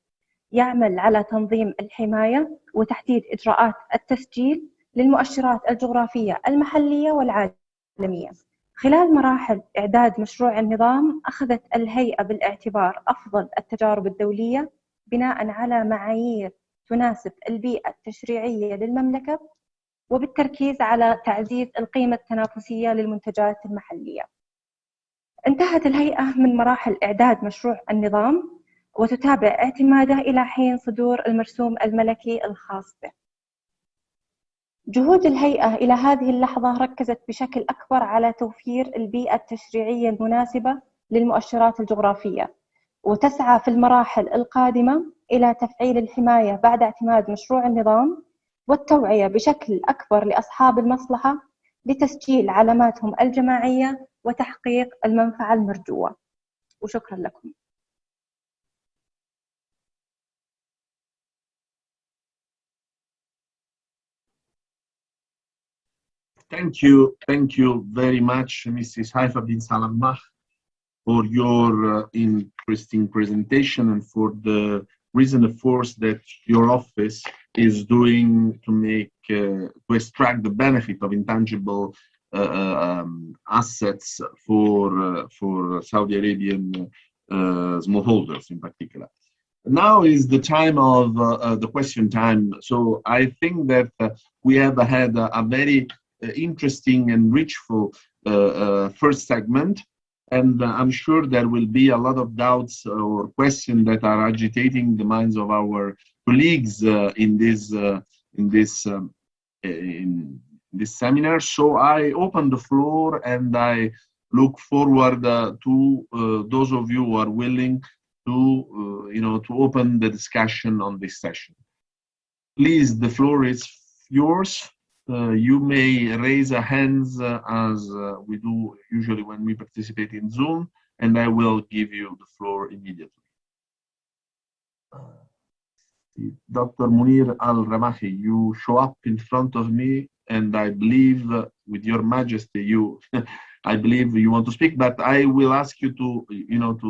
يعمل على تنظيم الحماية وتحديد إجراءات التسجيل للمؤشرات الجغرافية المحلية والعالمية. خلال مراحل إعداد مشروع النظام أخذت الهيئة بالاعتبار أفضل التجارب الدولية بناء على معايير تناسب البيئة التشريعية للمملكة، وبالتركيز على تعزيز القيمة التنافسية للمنتجات المحلية. انتهت الهيئة من مراحل إعداد مشروع النظام وتتابع اعتماده إلى حين صدور المرسوم الملكي الخاص به. جهود الهيئة إلى هذه اللحظة ركزت بشكل أكبر على توفير البيئة التشريعية المناسبة للمؤشرات الجغرافية، وتسعى في المراحل القادمة إلى تفعيل الحماية بعد اعتماد مشروع النظام والتوعية بشكل أكبر لأصحاب المصلحة لتسجيل علاماتهم الجماعية وتحقيق المنفعة المرجوة. وشكرا لكم. Thank you very much, Mrs. Haifa bin Salamah, for your interesting presentation and for the recent efforts that your office is doing to make to extract the benefit of intangible assets for Saudi Arabian smallholders in particular. Now is the time of the question time. So I think that we have had a very interesting and richful first segment, and I'm sure there will be a lot of doubts or questions that are agitating the minds of our colleagues in this seminar. So I open the floor and I look forward to those of you who are willing to to open the discussion on this session. Please, the floor is yours. You may raise a hands as we do usually when we participate in Zoom, and I will give you the floor immediately. Dr. Munir Al-Ramahi, you show up in front of me, and I believe, with your majesty, I believe you want to speak, but I will ask you to, to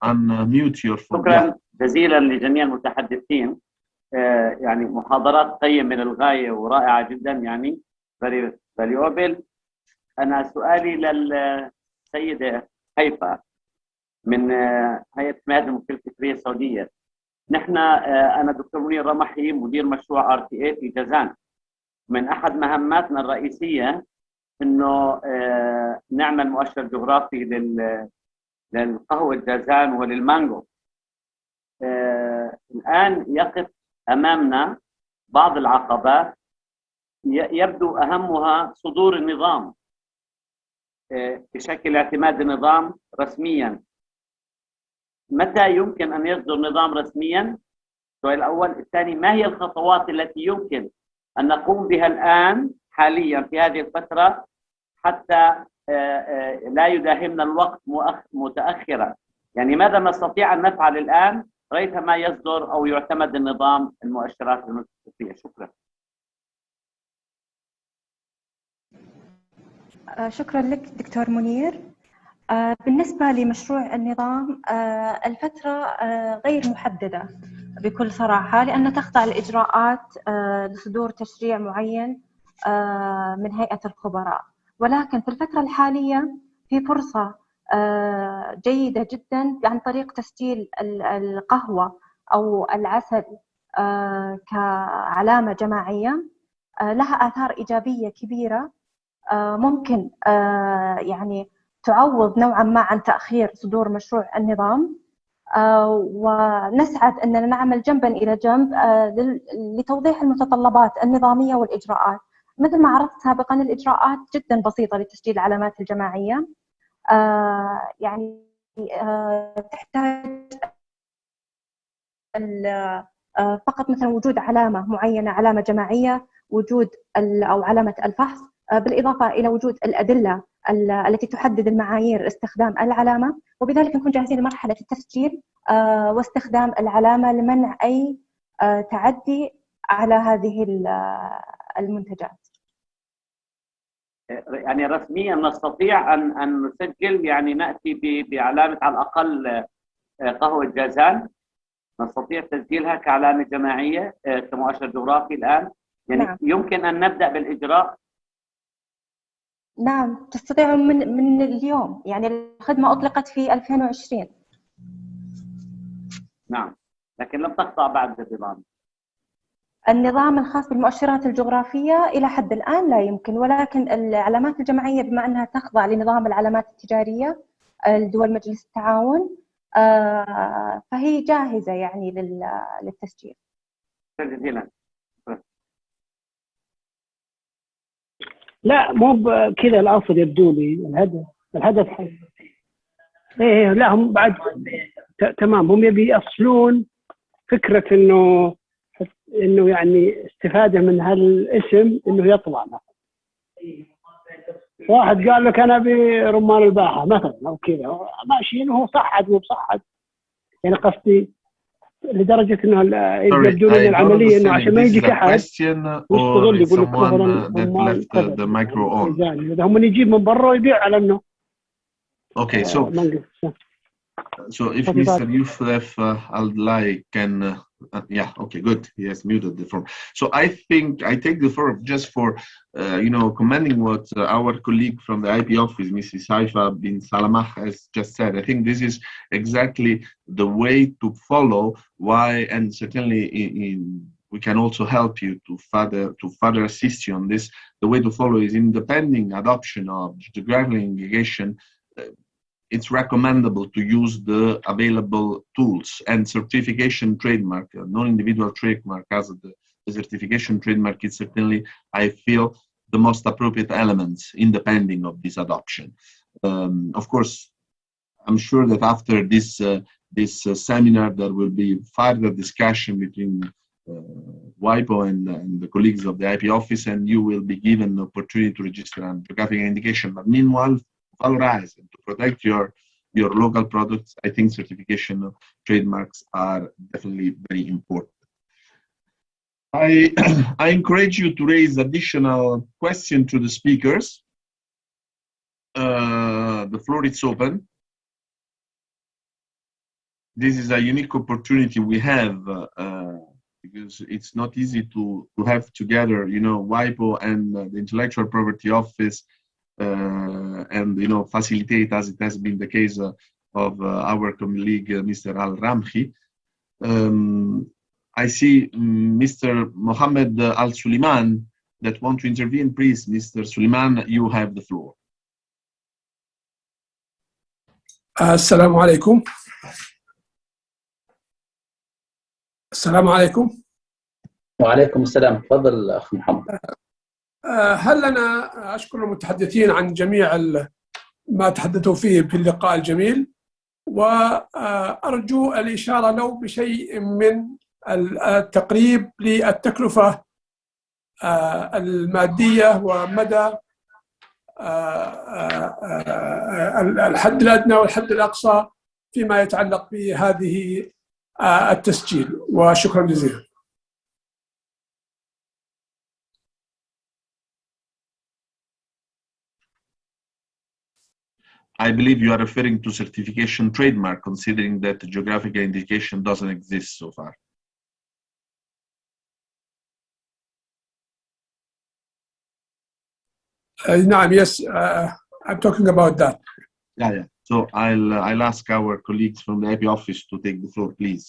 unmute your phone. شكرا جزيلا لجميع المتحدثين. يعني محاضرات قيمة للغاية ورائعة جدا، يعني very valuable. أنا سؤالي للسيدة هيفا من هيئة حماية الملكية الفكرية السعودية. نحن أنا دكتور منير رمحي مدير مشروع RTA في جازان. من أحد مهماتنا الرئيسية إنه نعمل مؤشر جغرافي للقهوة جازان وللمانجو. الآن يقف أمامنا بعض العقبات، يبدو أهمها صدور النظام بشكل اعتماد النظام رسميا. متى يمكن أن يصدر نظام رسميا؟ السؤال الأول. الثاني، ما هي الخطوات التي يمكن أن نقوم بها الآن حاليا في هذه الفترة حتى لا يداهمنا الوقت متأخرا؟ يعني ماذا نستطيع أن نفعل الآن ريثما يصدر أو يعتمد النظام المؤشرات الملكية؟ شكرا. شكرا لك دكتور منير. بالنسبة لمشروع النظام الفترة غير محددة بكل صراحة، لأن تخضع الإجراءات لصدور تشريع معين من هيئة الخبراء، ولكن في الفترة الحالية في فرصة جيدة جدا عن طريق تسجيل القهوة أو العسل كعلامة جماعية لها آثار إيجابية كبيرة، ممكن يعني تعوض نوعا ما عن تأخير صدور مشروع النظام، ونسعد أننا نعمل جنبا إلى جنب لتوضيح المتطلبات النظامية والإجراءات. مثل ما عرضت سابقا، الإجراءات جدا بسيطة لتسجيل العلامات الجماعية، يعني تحتاج فقط مثلا وجود علامة معينة، علامة جماعية، وجود أو علامة الفحص، بالإضافة إلى وجود الأدلة التي تحدد المعايير استخدام العلامة، وبذلك نكون جاهزين لمرحلة التسجيل واستخدام العلامة لمنع أي تعدي على هذه المنتجات. يعني رسميا نستطيع أن نسجل، يعني نأتي بعلامة على الأقل قهوة جازان، نستطيع تسجيلها كعلامة جماعية كمؤشر جغرافي الآن، يعني نعم. يمكن أن نبدأ بالإجراء. نعم تستطيع من اليوم، يعني الخدمة أطلقت في 2020. نعم، لكن لم تخضع بعد النظام الخاص بالمؤشرات الجغرافية إلى حد الآن لا يمكن، ولكن العلامات الجماعية بما أنها تخضع لنظام العلامات التجارية لدول مجلس التعاون فهي جاهزة يعني للتسجيل. جزيلا. لا مو كذا الأصل يبدو لي. الهدف إيه لا هم بعد تمام، هم يبي يأصلون فكرة إنه يعني استفادة من هالاسم إنه يطلع مثلا. واحد قال لك أنا برمان الباحة مثلا أو كذا ماشيين وهو صحد مو بصحد، يعني قصدي لدرجة إنه يبدو لنا العملية إنه عشان ما يجيك أحد يشتغل يقول لك مثلا إذا هم يجيب من برا ويبيع على إنه. Okay, so if Mr. Yousef Al-Dlai can, yeah, okay, good. He has muted the floor. So I think I take the floor just for, commending what our colleague from the IP office, Mrs. Haifa bin Salamah, has just said. I think this is exactly the way to follow. Why, and certainly we can also help you to further assist you on this. The way to follow is independent adoption of geographical indication. It's recommendable to use the available tools and certification trademark, non-individual trademark as the certification trademark is certainly, I feel, the most appropriate elements independent of this adoption. Of course, I'm sure that after this seminar, there will be further discussion between WIPO and the colleagues of the IP office, and you will be given the opportunity to register on geographical indication. But meanwhile, valorize and to protect your local products, I think certification of trademarks are definitely very important. I encourage you to raise additional questions to the speakers. The floor is open. This is a unique opportunity we have because it's not easy to have together, WIPO and the Intellectual Property Office and facilitate, as it has been the case of our colleague Mr. Al-Ramhi. I see Mr. Mohammed Al-Suleiman that want to intervene. Please, Mr. Suleiman, you have the floor. السلام عليكم. السلام عليكم. وعليكم السلام. تفضل أخ محمد. هل أنا أشكر المتحدثين عن جميع ما تحدثوا فيه في اللقاء الجميل، وأرجو الإشارة لو بشيء من التقريب للتكلفة المادية ومدى الحد الأدنى والحد الأقصى فيما يتعلق بهذه التسجيل، وشكرا جزيلا. I believe you are referring to certification trademark, considering that the geographical indication doesn't exist so far. Yes, I'm talking about that. Yeah. So I'll ask our colleagues from the IP office to take the floor, please.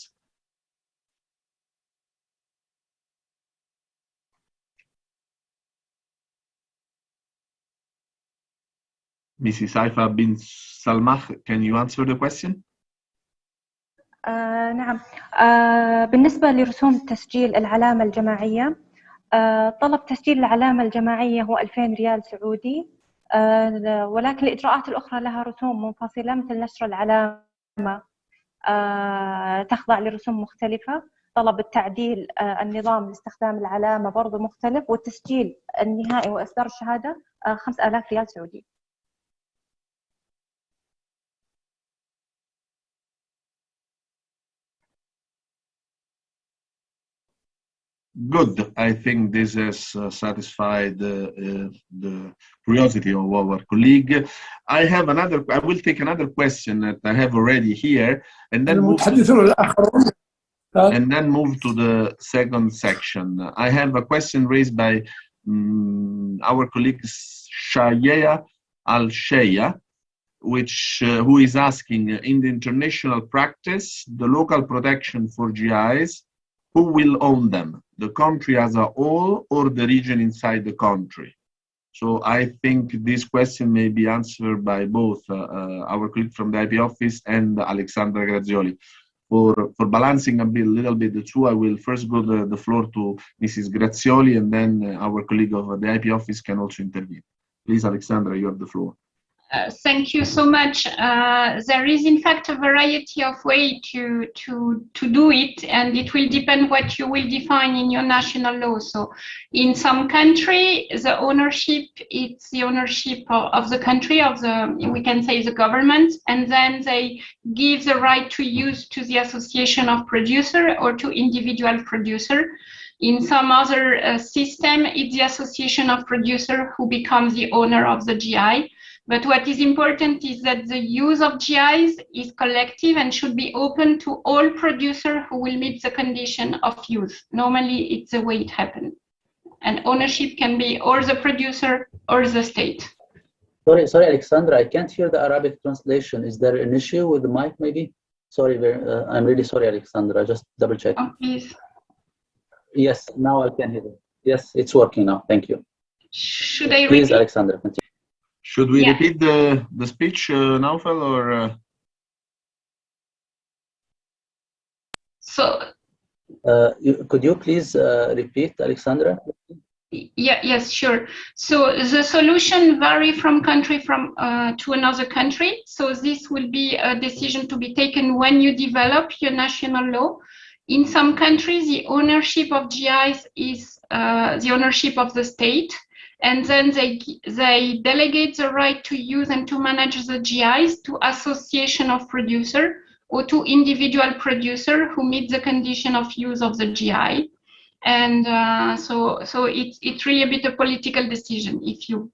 Mrs. Haifa bin Salamah, can you answer the question? نعم. بالنسبة لرسوم تسجيل العلامة الجماعية، طلب تسجيل العلامة الجماعية هو 2000 ريال سعودي، ولكن الإجراءات الأخرى لها رسوم منفصلة، مثل نشر العلامة تخضع لرسوم مختلفة، طلب التعديل النظام لاستخدام العلامة برضو مختلف، والتسجيل النهائي وإصدار الشهادة 5000 ريال سعودي. Good. I think this has satisfied the curiosity of our colleague. I will take another question that I have already here, and then move to the second section. I have a question raised by our colleague Shaya Al-Shaya, who is asking, in the international practice, the local protection for GIs, who will own them? The country as a whole or the region inside the country? So I think this question may be answered by both our colleague from the IP office and Alexandra Grazioli. For balancing a little bit the two, I will first give the floor to Mrs. Grazioli, and then our colleague of the IP office can also intervene. Please, Alexandra, you have the floor. Thank you so much. There is in fact a variety of ways to do it, and it will depend what you will define in your national law. So in some country, the ownership, it's the ownership of the country, we can say the government, and then they give the right to use to the association of producer or to individual producer. In some other system, it's the association of producer who becomes the owner of the GI. But what is important is that the use of GIs is collective and should be open to all producers who will meet the condition of use. Normally, it's the way it happens. And ownership can be or the producer or the state. Sorry, Alexandra, I can't hear the Arabic translation. Is there an issue with the mic, maybe? Sorry, I'm really sorry, Alexandra. Just double check. Oh, please. Yes, now I can hear it. Yes, it's working now. Thank you. Should I repeat? Please, Alexandra, continue. Should we repeat the speech, Naufal, or? Could you please repeat, Alexandra? Yes, sure. So the solution vary from country to another country. So this will be a decision to be taken when you develop your national law. In some countries, the ownership of GIs is the ownership of the state. And then they delegate the right to use and to manage the GIs to association of producer or to individual producer who meet the condition of use of the GI. And so it's really a bit of political decision if you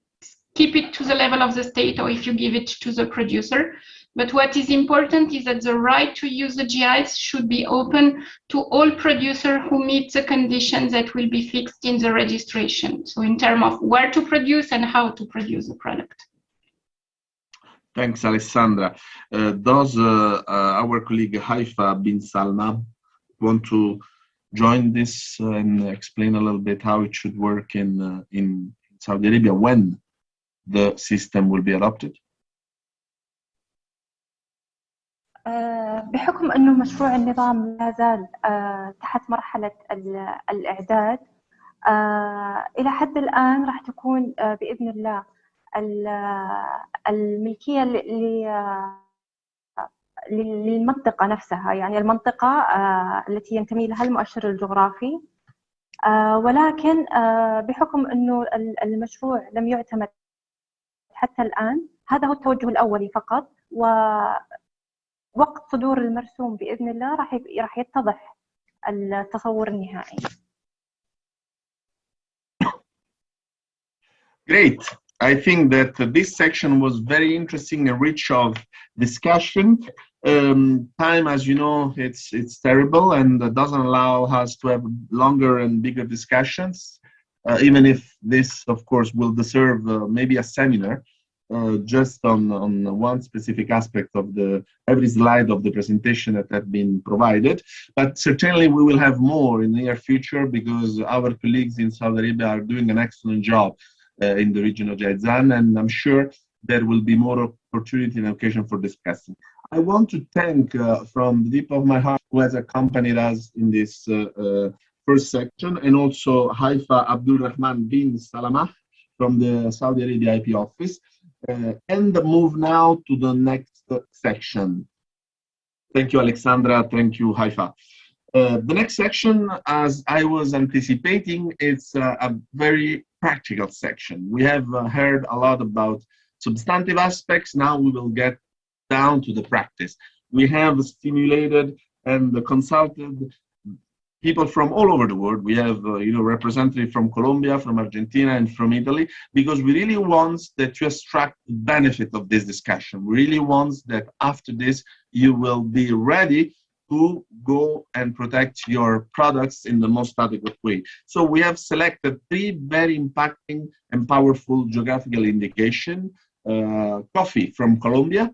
keep it to the level of the state or if you give it to the producer. But what is important is that the right to use the GIs should be open to all producers who meet the conditions that will be fixed in the registration. So in terms of where to produce and how to produce the product. Thanks, Alessandra. Does our colleague Haifa bin Salma want to join this and explain a little bit how it should work in Saudi Arabia when the system will be adopted? بحكم أنه مشروع النظام لا زال تحت مرحلة الإعداد، إلى حد الآن راح تكون بإذن الله الملكية للمنطقة نفسها، يعني المنطقة التي ينتمي لها المؤشر الجغرافي. ولكن بحكم أنه المشروع لم يعتمد حتى الآن، هذا هو التوجه الأولي فقط، وقت صدور المرسوم بإذن الله راح يتضح التصور النهائي. Great. I think that this section was very interesting and rich of discussion. Time, as you know, it's terrible and doesn't allow us to have longer and bigger discussions, even if this, of course, will deserve maybe a seminar. Just on one specific aspect of every slide of the presentation that have been provided. But certainly we will have more in the near future because our colleagues in Saudi Arabia are doing an excellent job in the region of Jazan, and I'm sure there will be more opportunity and occasion for discussing. I want to thank from the deep of my heart who has accompanied us in this first section, and also Haifa Abdul Rahman bin Salamah from the Saudi Arabia IP office. And move now to the next section. Thank you, Alexandra. Thank you, Haifa. The next section, as I was anticipating, it's a very practical section. We have heard a lot about substantive aspects. Now we will get down to the practice. We have stimulated and consulted people from all over the world. We have representatives from Colombia, from Argentina, and from Italy, because we really want that to extract the benefit of this discussion. We really want that after this, you will be ready to go and protect your products in the most adequate way. So we have selected 3 very impacting and powerful geographical indications. Coffee from Colombia,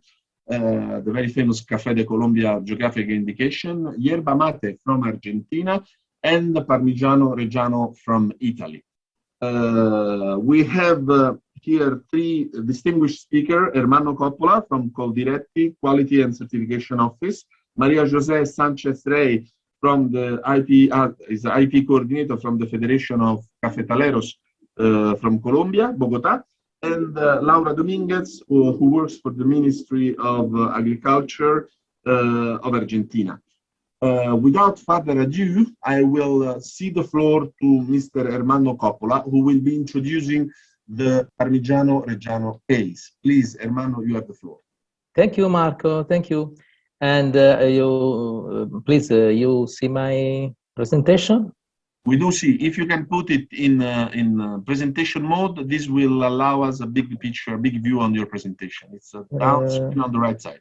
the very famous Café de Colombia geographic indication, yerba mate from Argentina, and the Parmigiano Reggiano from Italy. We have here 3 distinguished speakers: Hermano Coppola from Coldiretti Quality and Certification Office, Maria José Sanchez Rey from the is the IP coordinator from the Federation of Cafetaleros from Colombia, Bogotá, and Laura Dominguez, who works for the Ministry of Agriculture of Argentina. Without further ado, I will cede the floor to Mr. Hermano Coppola, who will be introducing the Parmigiano Reggiano case. Please, Hermano, you have the floor. Thank you, Marco. Thank you. And please, you see my presentation? We do see. If you can put it in presentation mode, this will allow us a big picture, a big view on your presentation. It's down screen on the right side.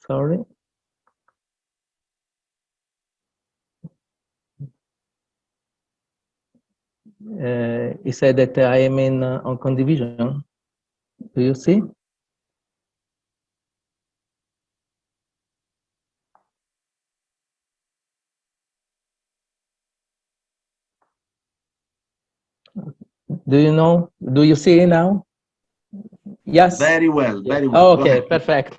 Sorry. It said that I am in on condivision. Do you see? Do you know? Do you see now? Yes. Very well. Very well. Oh, okay, perfect.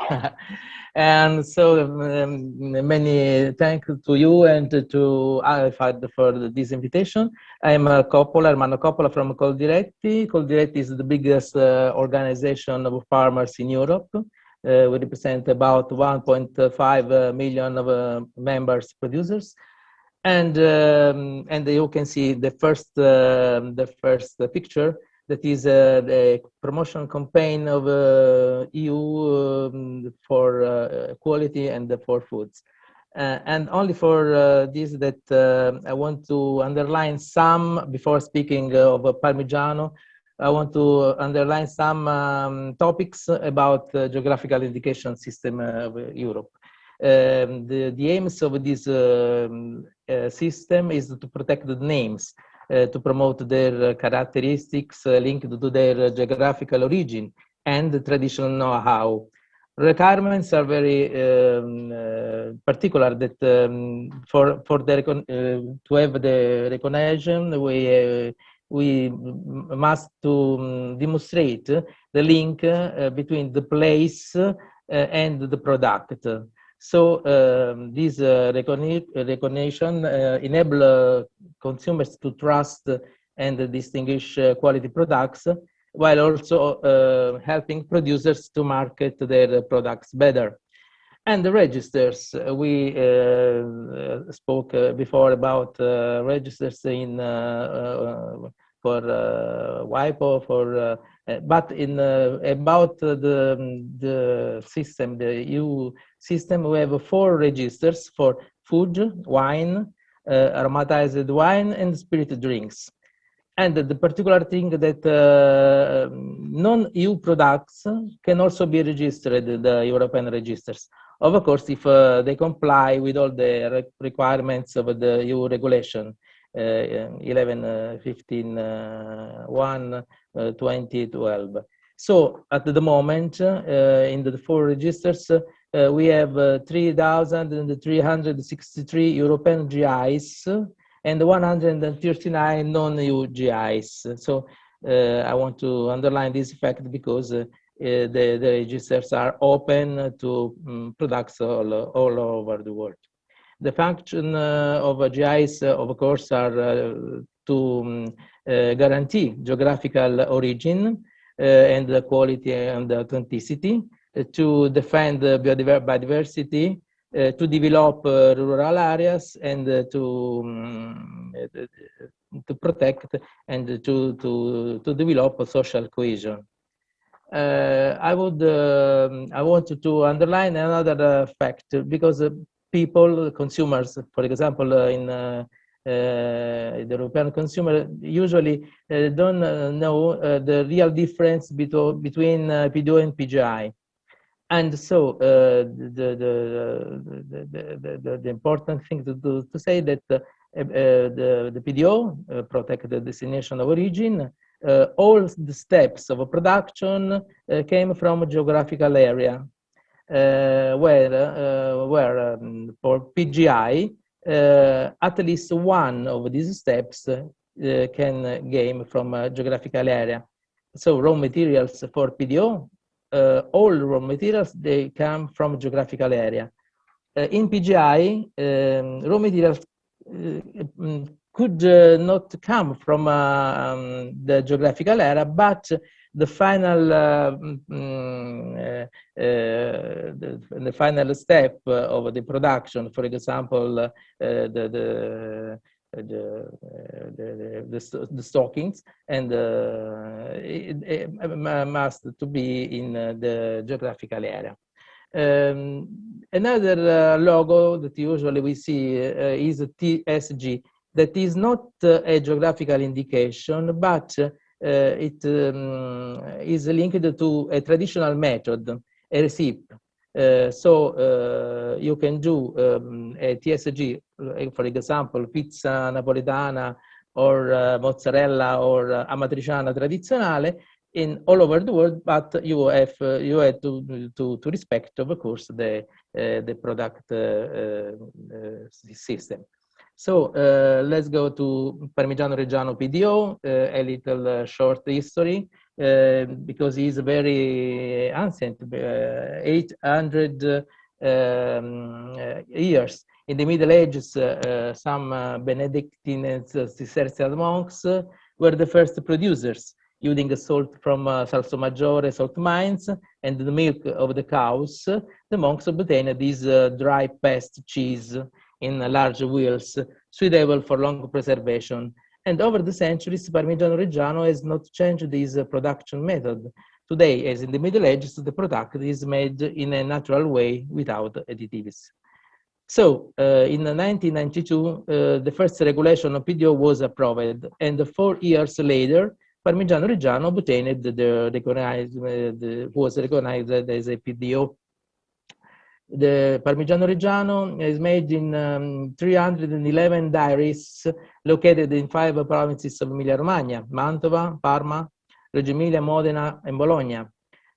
And so many thanks to you and to Alfred for this invitation. I'm Hermano Coppola from Coldiretti. Coldiretti is the biggest organization of farmers in Europe. We represent about 1.5 million of members, producers. And you can see the first picture, that is the promotion campaign of EU for quality and for foods. And only for this that I want to underline some, before speaking of Parmigiano, I want to underline some topics about the geographical indication system of Europe. The aims of this system is to protect the names, to promote their characteristics linked to their geographical origin and the traditional know-how. Requirements are very particular that for the to have the recognition, we must to demonstrate the link between the place and the product. So this recognition enable consumers to trust and distinguish quality products, while also helping producers to market their products better. And the registers, we spoke before about registers in for WIPO, but in about the system, the EU system, we have 4 registers for food, wine, aromatized wine, and spirited drinks. And the particular thing that non-EU products can also be registered in the European registers. Of course, if they comply with all the requirements of the EU regulation 11.15.1.2012. So at the moment, in the 4 registers, we have 3,363 European GIs and 139 non-EU GIs. So I want to underline this fact because the registers are open to products all over the world. The function of GIs, of course, are to guarantee geographical origin and the quality and the authenticity, to defend biodiversity, to develop rural areas, and to protect and to develop social cohesion. I wanted to underline another fact, because people, consumers, for example, the European consumer usually don't know the real difference between PDO and PGI. And so the important thing to say that the PDO, protect the destination of origin, all the steps of production came from geographical area, where for PGI, at least one of these steps can gain from a geographical area. So raw materials for PDO, all raw materials, they come from geographical area. In PGI, raw materials could not come from the geographical area, but the final the final step of the production, for example, the stockings, and it must to be in the geographical area. Another logo that usually we see is a TSG. That is not a geographical indication, but it is linked to a traditional method, a recipe. So you can do a TSG, for example, pizza napoletana or mozzarella or amatriciana tradizionale in all over the world, but you have to respect, of course, the product system. So let's go to Parmigiano Reggiano PDO, a little short history, because it's very ancient, 800 years. In the Middle Ages, some Benedictine and Cistercian monks were the first producers, using salt from Salsomaggiore salt mines and the milk of the cows. The monks obtained this dry paste cheese in large wheels, suitable for long preservation. And over the centuries, Parmigiano Reggiano has not changed this production method. Today, as in the Middle Ages, the product is made in a natural way without additives. So, in 1992, the first regulation of PDO was approved, and 4 years later, Parmigiano Reggiano obtained was recognized as a PDO. The Parmigiano Reggiano is made in 311 dairies located in 5 provinces of Emilia-Romagna: Mantova, Parma, Reggio Emilia, Modena, and Bologna.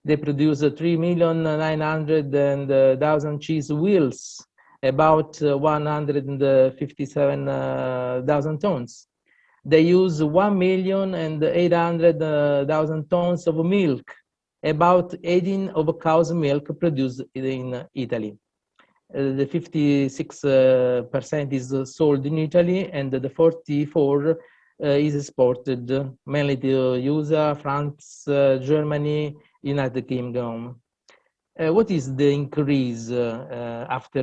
They produce 3,900,000 cheese wheels, about 157,000 tons. They use 1,800,000 tons of milk, about 18 of cow's milk produced in Italy. The 56% is sold in Italy, and the 44% is exported, mainly to USA, France, Germany, United Kingdom. What is the increase after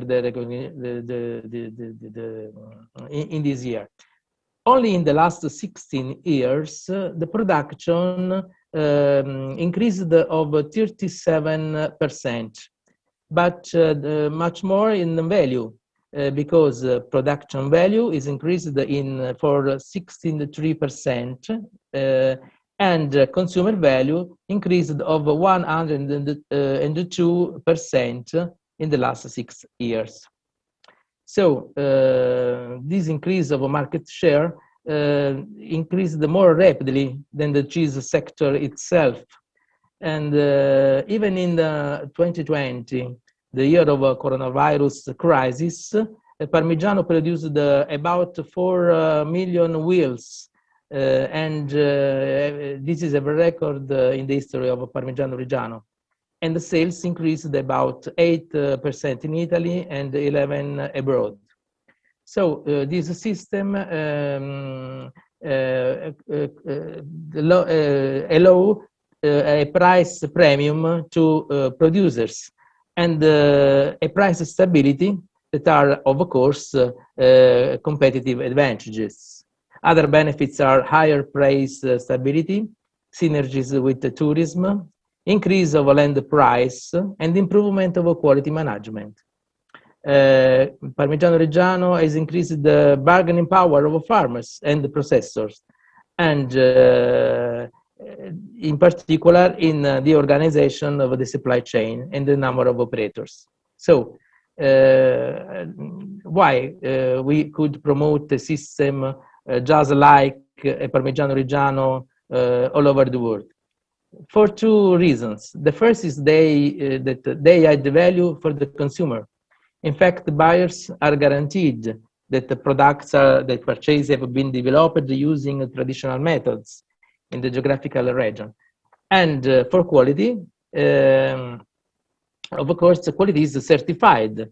in this year? Only in the last 16 years, the production increased of 37%, but much more in value, because production value is increased for 63%, and consumer value increased of 102% in the last 6 years. So this increase of market share increased more rapidly than the cheese sector itself. And even in 2020, the year of coronavirus crisis, Parmigiano produced about 4 million wheels. And this is a record in the history of Parmigiano Reggiano. And the sales increased about 8% in Italy and 11% abroad. So this system allow a price premium to producers and a price stability that are, of course, competitive advantages. Other benefits are higher price stability, synergies with the tourism, increase of land price, and improvement of quality management. Parmigiano Reggiano has increased the bargaining power of farmers and the processors, and in particular in the organization of the supply chain and the number of operators. So why we could promote a system just like a Parmigiano Reggiano all over the world? For two reasons. The first is that they add the value for the consumer. In fact, the buyers are guaranteed that the products they purchase have been developed using traditional methods in the geographical region. And for quality, of course, the quality is certified,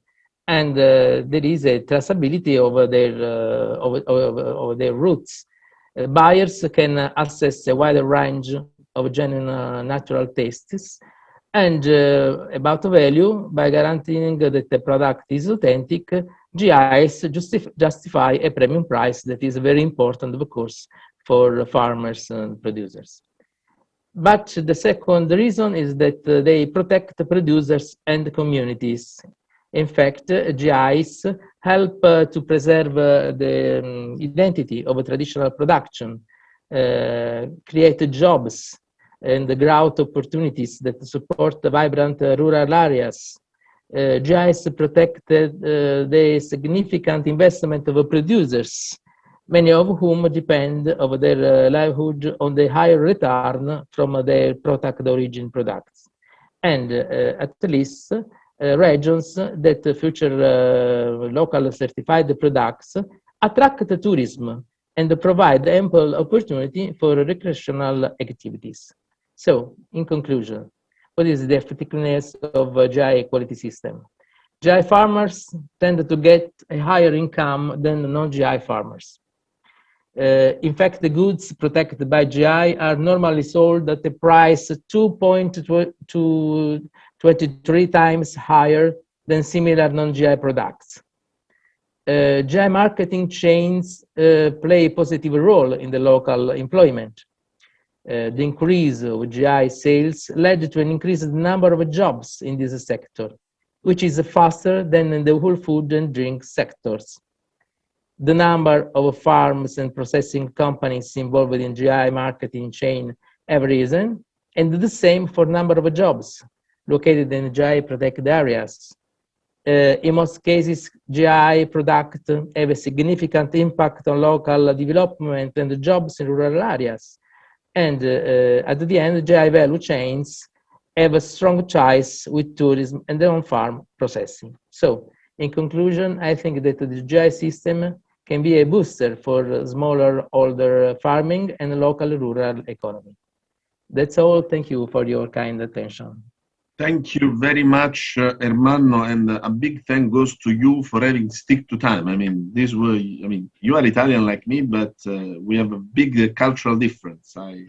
and there is a traceability of their roots. Buyers can access a wider range of genuine natural tastes, and about value, by guaranteeing that the product is authentic, GIs justify a premium price that is very important, of course, for farmers and producers. But the second reason is that they protect the producers and the communities. In fact, GIs help to preserve the identity of a traditional production, create jobs and the growth opportunities that support the vibrant rural areas. GIs protect the significant investment of producers, many of whom depend of their livelihood on the higher return from their product origin products. And at least regions that feature local certified products attract the tourism and provide ample opportunity for recreational activities. So, in conclusion, what is the effectiveness of a GI quality system? GI farmers tend to get a higher income than non-GI farmers. In fact, the goods protected by GI are normally sold at a price 2.23 times higher than similar non-GI products. GI marketing chains play a positive role in the local employment. The increase of GI sales led to an increased number of jobs in this sector, which is faster than in the whole food and drink sectors. The number of farms and processing companies involved in GI marketing chain have risen, and the same for number of jobs located in GI protected areas. In most cases, GI products have a significant impact on local development and jobs in rural areas. And at the end, GI value chains have a strong ties with tourism and on-farm processing. So, in conclusion, I think that the GI system can be a booster for smaller, older farming and local rural economy. That's all. Thank you for your kind attention. Thank you very much, Ermanno, and a big thank goes to you for having stick to time. I mean, you are Italian like me, but we have a big cultural difference. I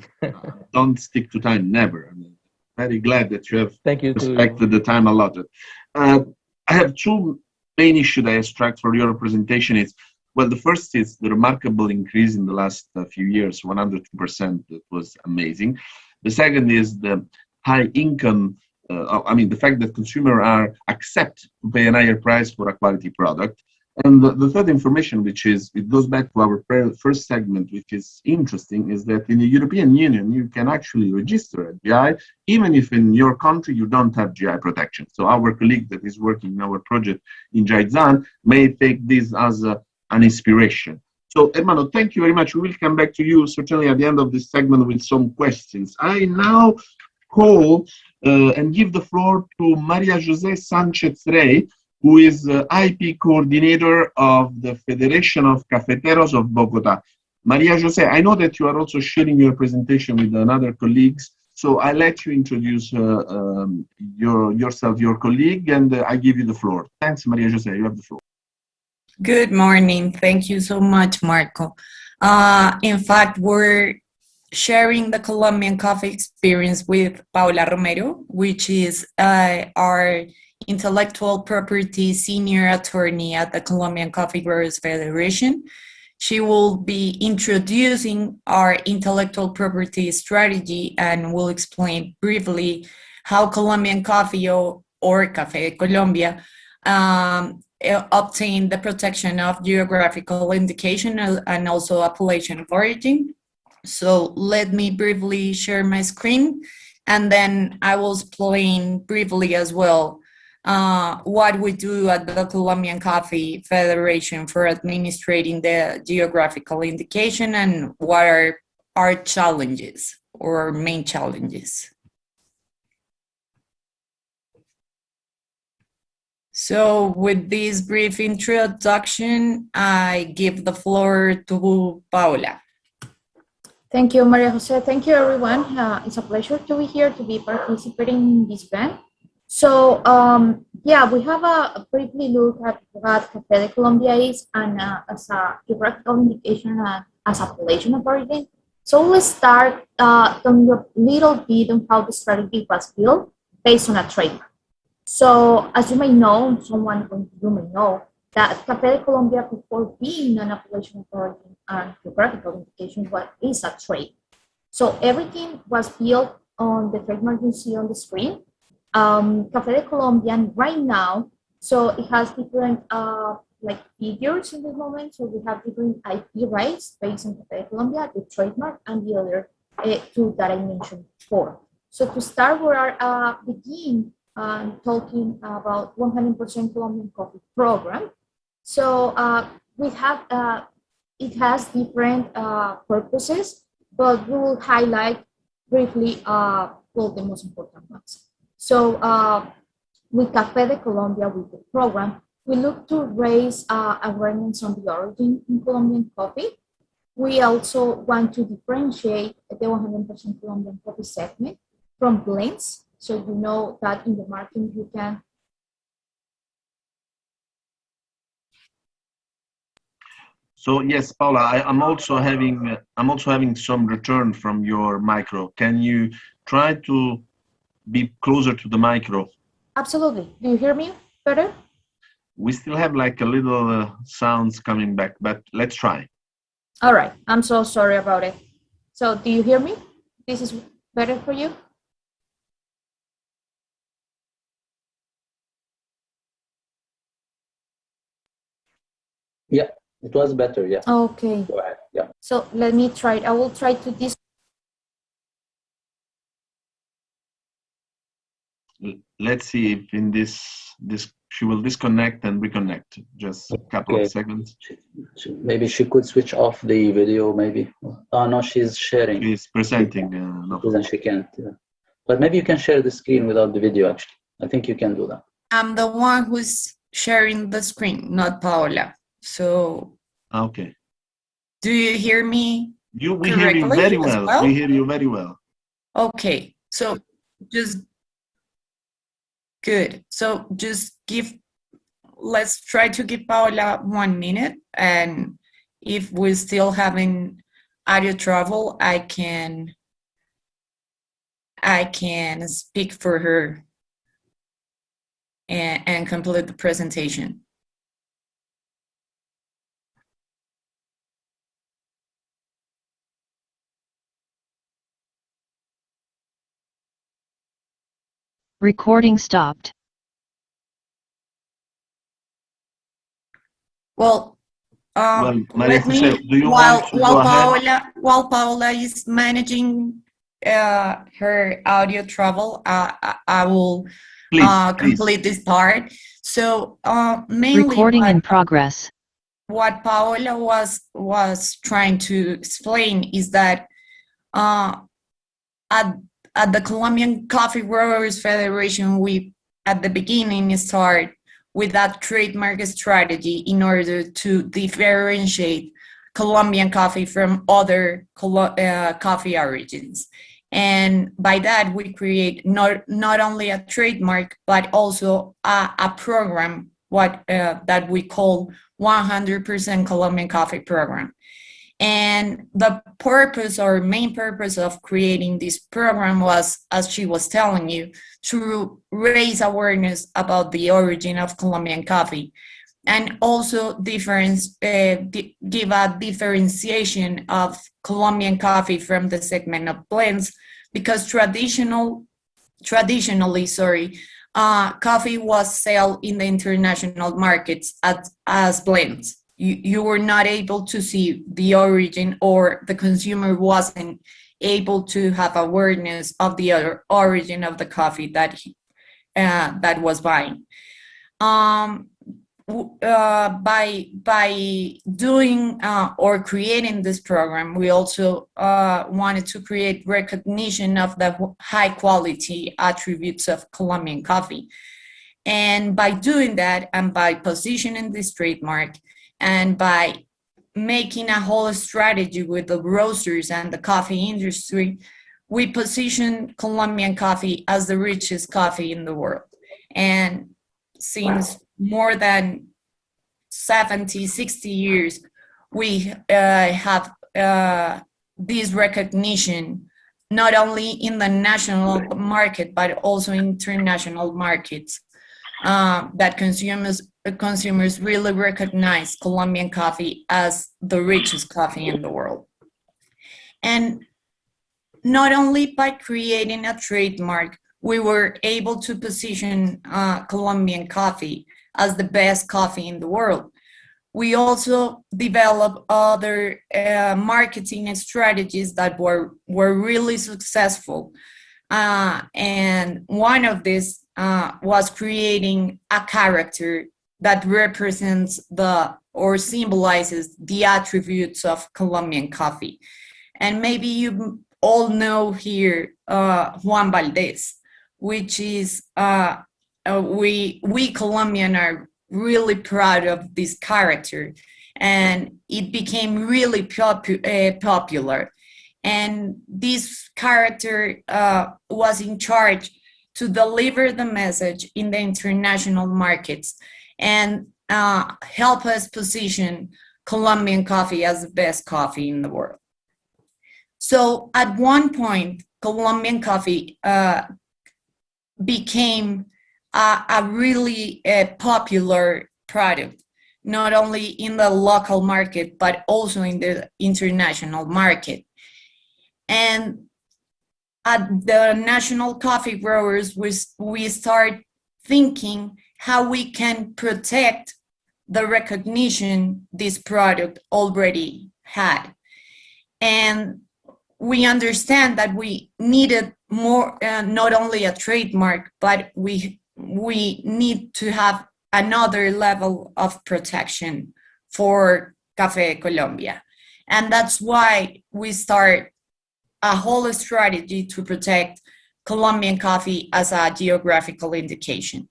don't stick to time, never. Very glad that you have respected the time allotted. I have two main issues I extract for your presentation. Well, the first is the remarkable increase in the last few years, 102%. That was amazing. The second is the high income. The fact that consumers accept to pay a higher price for a quality product. And the third information, it goes back to our first segment, which is interesting, is that in the European Union, you can actually register a GI, even if in your country you don't have GI protection. So our colleague that is working in our project in Jaizan may take this as an inspiration. So, Ermanno, thank you very much. We will come back to you certainly at the end of this segment with some questions. I now call and give the floor to Maria José Sanchez Rey, who is IP coordinator of the Federation of Cafeteros of Bogota. Maria José, I know that you are also sharing your presentation with another colleagues, so I'll let you introduce yourself, your colleague, and I give you the floor. Thanks, Maria José, you have the floor. Good morning. Thank you so much, Marco. In fact, we're sharing the Colombian coffee experience with Paula Romero, which is our intellectual property senior attorney at the Colombian Coffee Growers Federation. She will be introducing our intellectual property strategy and will explain briefly how Colombian coffee or Café de Colombia obtain the protection of geographical indication and also appellation of origin. So let me briefly share my screen, and then I will explain briefly as well what we do at the Colombian Coffee Federation for administrating the geographical indication and what are our challenges or main challenges. So with this brief introduction, I give the floor to Paula. Thank you, Maria Jose. Thank you, everyone. It's a pleasure to be here to be participating in this event. So, yeah, we have a briefly look at what Café de Colombia is and as a geographical indication as appellation of origin. So let's start a little bit on how the strategy was built based on a trademark. So, as you may know, someone you may know, that Café de Colombia, before being an appellation of origin and geographical indication, is a trade. So everything was built on the trademark you see on the screen. Café de Colombia right now, so it has different like figures in this moment. So we have different IP rights based on Café de Colombia, the trademark, and the other two that I mentioned before. So to start, we are begin talking about 100% Colombian coffee program. So we have, it has different purposes, but we will highlight briefly well, the most important ones. So with Café de Colombia, with the program, we look to raise awareness on the origin in Colombian coffee. We also want to differentiate the 100% Colombian coffee segment from blends. So you know that in the market you can. So yes, Paula, I'm also having some return from your micro. Can you try to be closer to the micro? Absolutely. Do you hear me better? We still have like a little sounds coming back, but let's try. All right. I'm so sorry about it. So do you hear me? This is better for you? Yeah, it was better. Yeah. Okay. Go ahead. Yeah. So let me try. I will try to Let's see if in this she will disconnect and reconnect. Just a couple of seconds. Maybe she could switch off the video. Maybe. Oh no, she's sharing. She's presenting. No. She can't. Yeah. But maybe you can share the screen without the video. Actually, I think you can do that. I'm the one who's sharing the screen, not Paula. So. Okay. Do you hear me? We hear you very well. We hear you very well. Okay. So just. Good. So just let's try to give Paula 1 minute, and if we're still having audio trouble, I can speak for her and complete the presentation. Recording stopped. Well, Maria Jose, do you while want to while Paula is managing her audio trouble, I will complete this part. So mainly recording in progress. What Paula was trying to explain is that at the Colombian Coffee Growers Federation, we at the beginning start with that trademark strategy in order to differentiate Colombian coffee from other coffee origins. And by that, we create not only a trademark, but also a program that we call 100% Colombian Coffee Program. And the purpose or main purpose of creating this program was, as she was telling you, to raise awareness about the origin of Colombian coffee, and also give a differentiation of Colombian coffee from the segment of blends, because traditionally, coffee was sold in the international markets as blends. You were not able to see the origin, or the consumer wasn't able to have awareness of the origin of the coffee that that was buying. By doing or creating this program, we also wanted to create recognition of the high quality attributes of Colombian coffee. And by doing that, and by positioning this trademark, and by making a whole strategy with the roasters and the coffee industry, we position Colombian coffee as the richest coffee in the world. And since more than 70, 60 years, we have this recognition, not only in the national market, but also in international markets, that consumers really recognize Colombian coffee as the richest coffee in the world. And not only by creating a trademark, we were able to position Colombian coffee as the best coffee in the world. We also developed other marketing strategies that were really successful. And one of these was creating a character that represents or symbolizes the attributes of Colombian coffee. And maybe you all know here Juan Valdez, which is we Colombian are really proud of this character, and it became really popular. And this character was in charge to deliver the message in the international markets and help us position Colombian coffee as the best coffee in the world. So at one point, Colombian coffee became a really popular product, not only in the local market, but also in the international market. And at the National Coffee Growers, we start thinking how we can protect the recognition this product already had. And we understand that we needed more, not only a trademark, but we need to have another level of protection for Café de Colombia. And that's why we start a whole strategy to protect Colombian coffee as a geographical indication.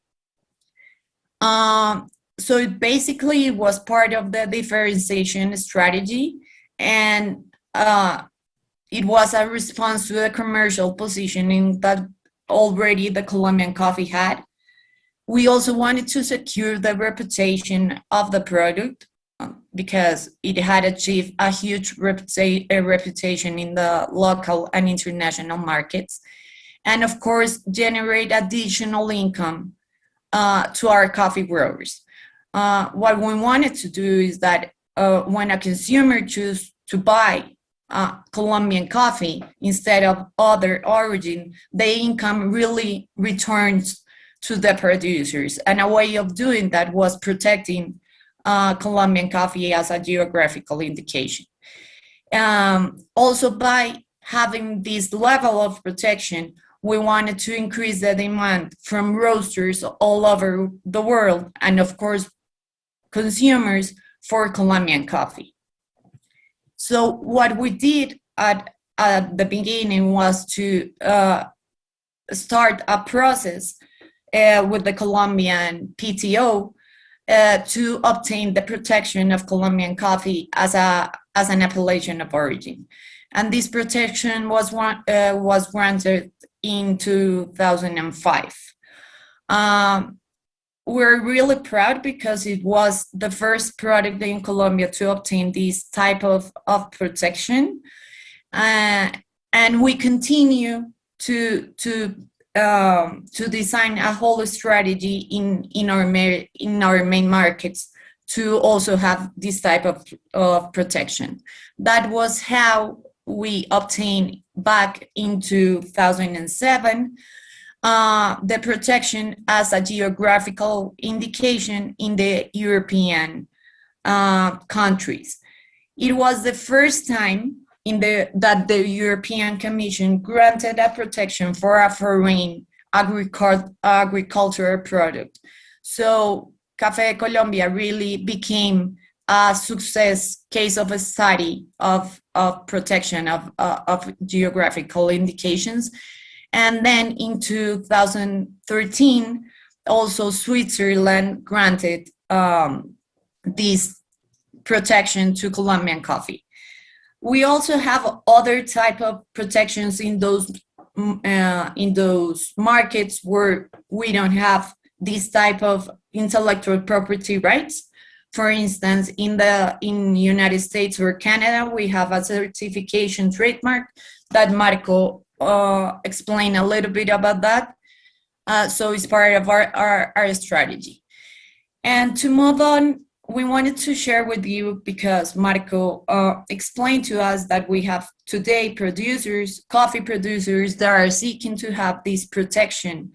So it basically was part of the differentiation strategy, and it was a response to the commercial positioning that already the Colombian coffee had. We also wanted to secure the reputation of the product because it had achieved a huge reputation in the local and international markets. And of course, generate additional income to our coffee growers. What we wanted to do is that when a consumer chooses to buy Colombian coffee instead of other origin, the income really returns to the producers. And a way of doing that was protecting Colombian coffee as a geographical indication. Also, by having this level of protection, we wanted to increase the demand from roasters all over the world, and of course, consumers for Colombian coffee. So what we did at the beginning was to start a process with the Colombian PTO to obtain the protection of Colombian coffee as an appellation of origin. And this protection was granted in 2005. We're really proud because it was the first product in Colombia to obtain this type of protection. And we continue to design a whole strategy in our main markets to also have this type of protection. That was how we obtained back in 2007 the protection as a geographical indication in the European countries. It was the first time that the European Commission granted a protection for a foreign agricultural product. So Café de Colombia really became a success case of a study of protection of geographical indications. And then in 2013, also Switzerland granted this protection to Colombian coffee. We also have other type of protections in those markets where we don't have this type of intellectual property rights. For instance, in the United States or Canada, we have a certification trademark that Marco explained a little bit about that. So it's part of our strategy. And to move on, we wanted to share with you, because Marco explained to us that we have today coffee producers that are seeking to have this protection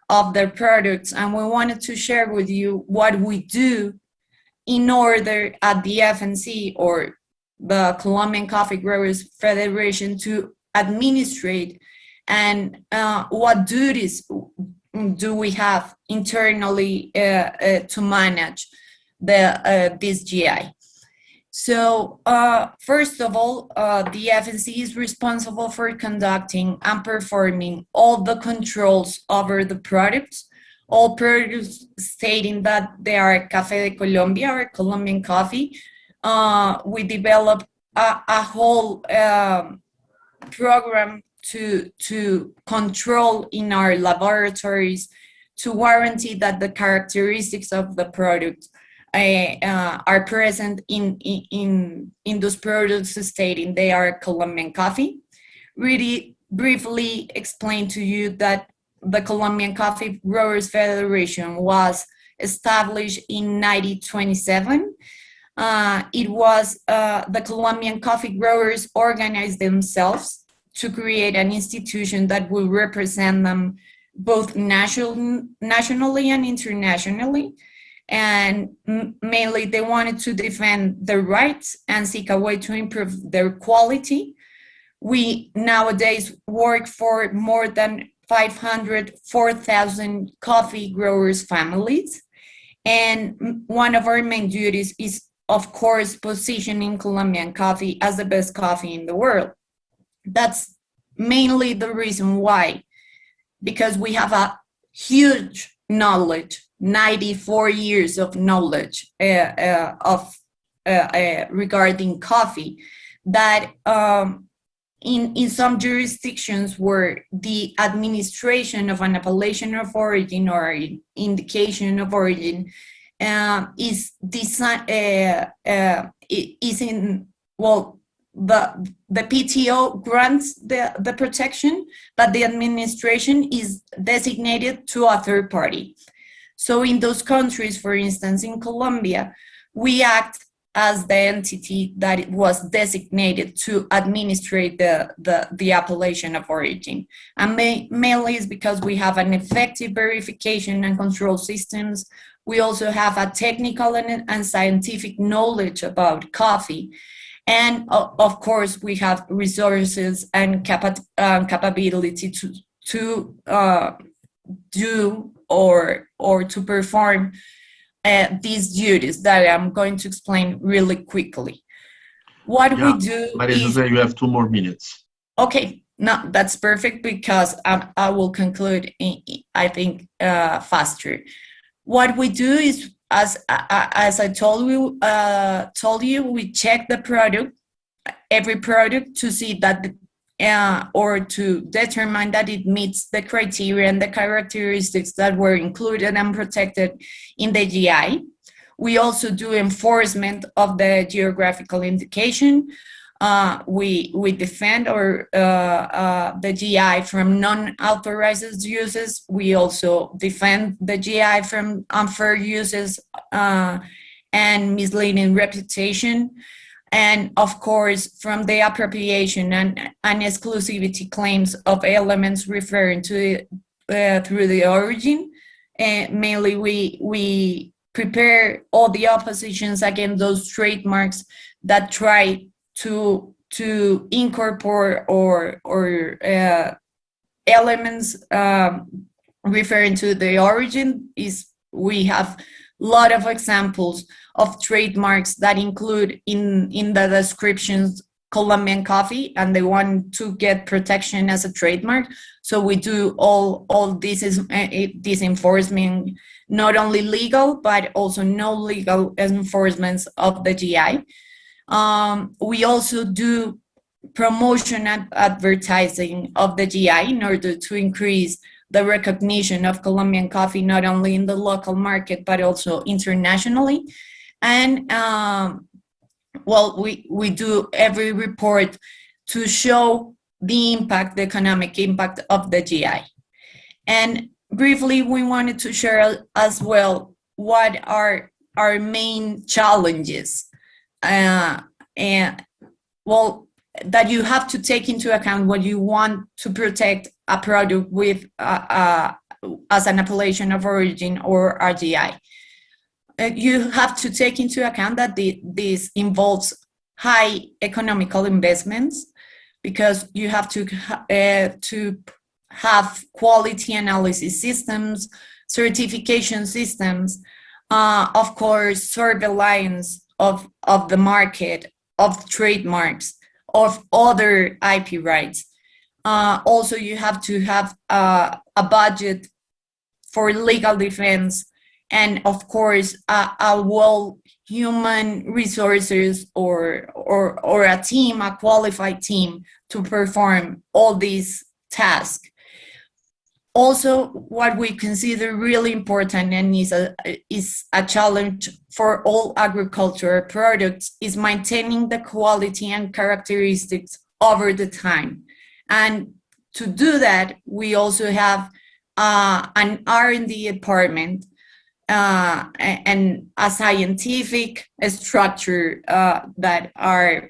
of their products. And we wanted to share with you what we do in order at the FNC, or the Colombian Coffee Growers Federation, to administrate, and what duties do we have internally to manage this GI. So first of all, the FNC is responsible for conducting and performing all the controls over the products, all products stating that they are Café de Colombia or Colombian coffee. We develop a whole program to control in our laboratories, to guarantee that the characteristics of the product are present in those products stating they are Colombian coffee. Really briefly explain to you that the Colombian Coffee Growers Federation was established in 1927. It was the Colombian coffee growers organized themselves to create an institution that will represent them both nationally and internationally. And mainly they wanted to defend their rights and seek a way to improve their quality. We nowadays work for more than 4,000 coffee growers families. And one of our main duties is, of course, positioning Colombian coffee as the best coffee in the world. That's mainly the reason why, because we have a huge knowledge, 94 years of knowledge regarding coffee, that in some jurisdictions where the administration of an appellation of origin or indication of origin is in, well, the PTO grants the protection, but the administration is designated to a third party. So in those countries, for instance, in Colombia, we act as the entity that it was designated to administrate the appellation of origin. And mainly is because we have an effective verification and control systems. We also have a technical and scientific knowledge about coffee. And of course, we have resources and capability to do or to perform these duties that I'm going to explain really quickly. What we do Maria-Jose, you have 2 more minutes. Okay, no, that's perfect, because I will conclude, I think, faster. What we do is, as I told you, we check the product, every product, to see that or to determine that it meets the criteria and the characteristics that were included and protected in the GI. We also do enforcement of the geographical indication. We defend the GI from non-authorized uses. We also defend the GI from unfair uses and misleading reputation. And of course, from the appropriation and exclusivity claims of elements referring to through the origin. Mainly, we prepare all the oppositions against those trademarks that try to incorporate or elements referring to the origin. We have a lot of examples of trademarks that include in the descriptions Colombian coffee, and they want to get protection as a trademark. So we do all this enforcement, not only legal but also no legal enforcements of the GI. We also do promotion and advertising of the GI in order to increase the recognition of Colombian coffee, not only in the local market, but also internationally. And we do every report to show the impact, the economic impact of the GI. And briefly, we wanted to share as well what are our main challenges. That you have to take into account when you want to protect a product with as an appellation of origin or RGI. You have to take into account that this involves high economical investments, because you have to have quality analysis systems, certification systems, of course, surveillance of the market, of trademarks, of other IP rights. Also, you have to have a budget for legal defense, and of course, a human resources or a team, a qualified team to perform all these tasks. Also, what we consider really important and is a challenge for all agricultural products is maintaining the quality and characteristics over the time. And to do that, we also have an R&D department and a scientific structure that are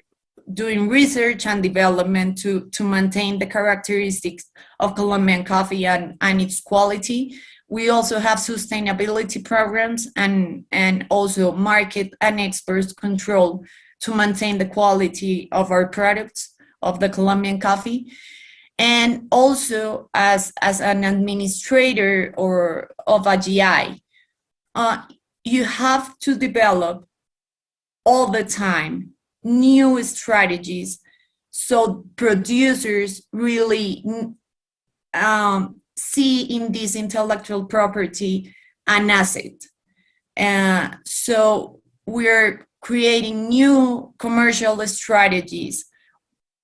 doing research and development to maintain the characteristics of Colombian coffee and its quality. We also have sustainability programs and also market and experts control to maintain the quality of our products, of the Colombian coffee. And also as an administrator or of a GI, you have to develop all the time new strategies so producers really see in this intellectual property an asset. So we're creating new commercial strategies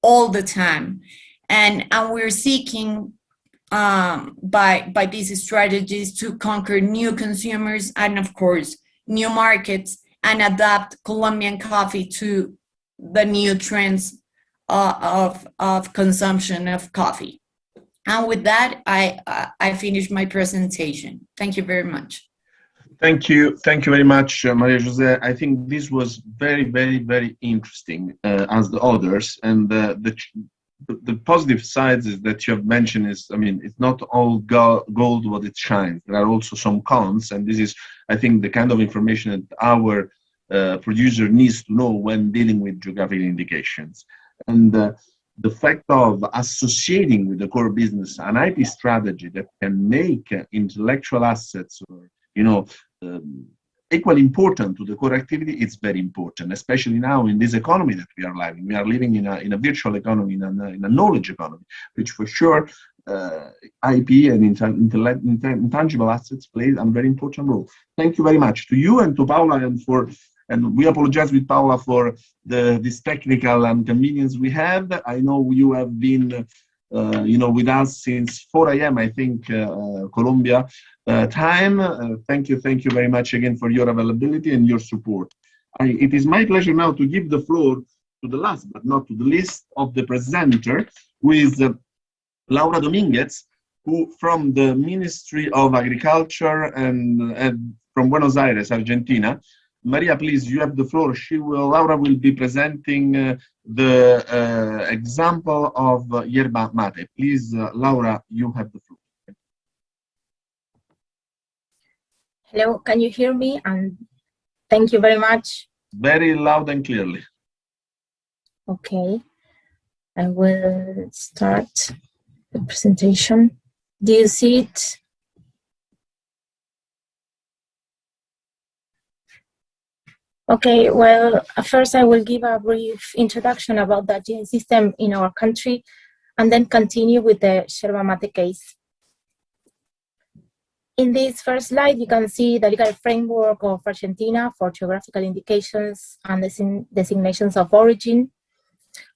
all the time, and we're seeking by these strategies to conquer new consumers and of course new markets and adapt Colombian coffee to the new trends of consumption of coffee. And with that, I finish my presentation. Thank you very much. Thank you very much, Maria Jose. I think this was very, very, very interesting as the others. And the positive sides is that you have mentioned is, I mean, it's not all gold what it shines. There are also some cons, and this is, I think, the kind of information that our producer needs to know when dealing with geographical indications. And the fact of associating with the core business an IP strategy that can make intellectual assets, or equally important to the core activity, it's very important, especially now in this economy that we are living. We are living in a virtual economy, in a knowledge economy, which for sure IP and intangible assets play a very important role. Thank you very much to you and to Paula, and we apologize with Paula for this technical inconvenience we have. I know you have been with us since 4 a.m., I think, Colombia time. Thank you very much again for your availability and your support. It is my pleasure now to give the floor to the last but not to the least of the presenter, who is Laura Dominguez, who from the Ministry of Agriculture and from Buenos Aires, Argentina. Maria, please, you have the floor. Laura will be presenting the example of yerba mate. Please, Laura, you have the floor. Hello, can you hear me? And thank you very much. Very loud and clearly. Okay, I will start the presentation. Do you see it? Okay, well, first I will give a brief introduction about the GI system in our country and then continue with the yerba mate case. In this first slide, you can see the legal framework of Argentina for geographical indications and designations of origin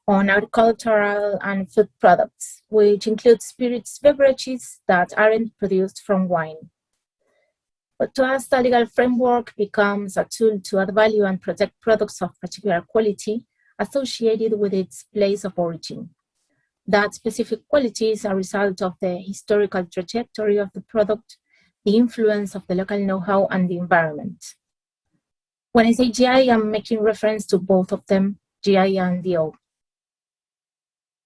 on agricultural and food products, which include spirits beverages that aren't produced from wine. But to us, the legal framework becomes a tool to add value and protect products of particular quality associated with its place of origin. That specific quality is a result of the historical trajectory of the product, the influence of the local know-how, and the environment. When I say GI, I'm making reference to both of them, GI and DO.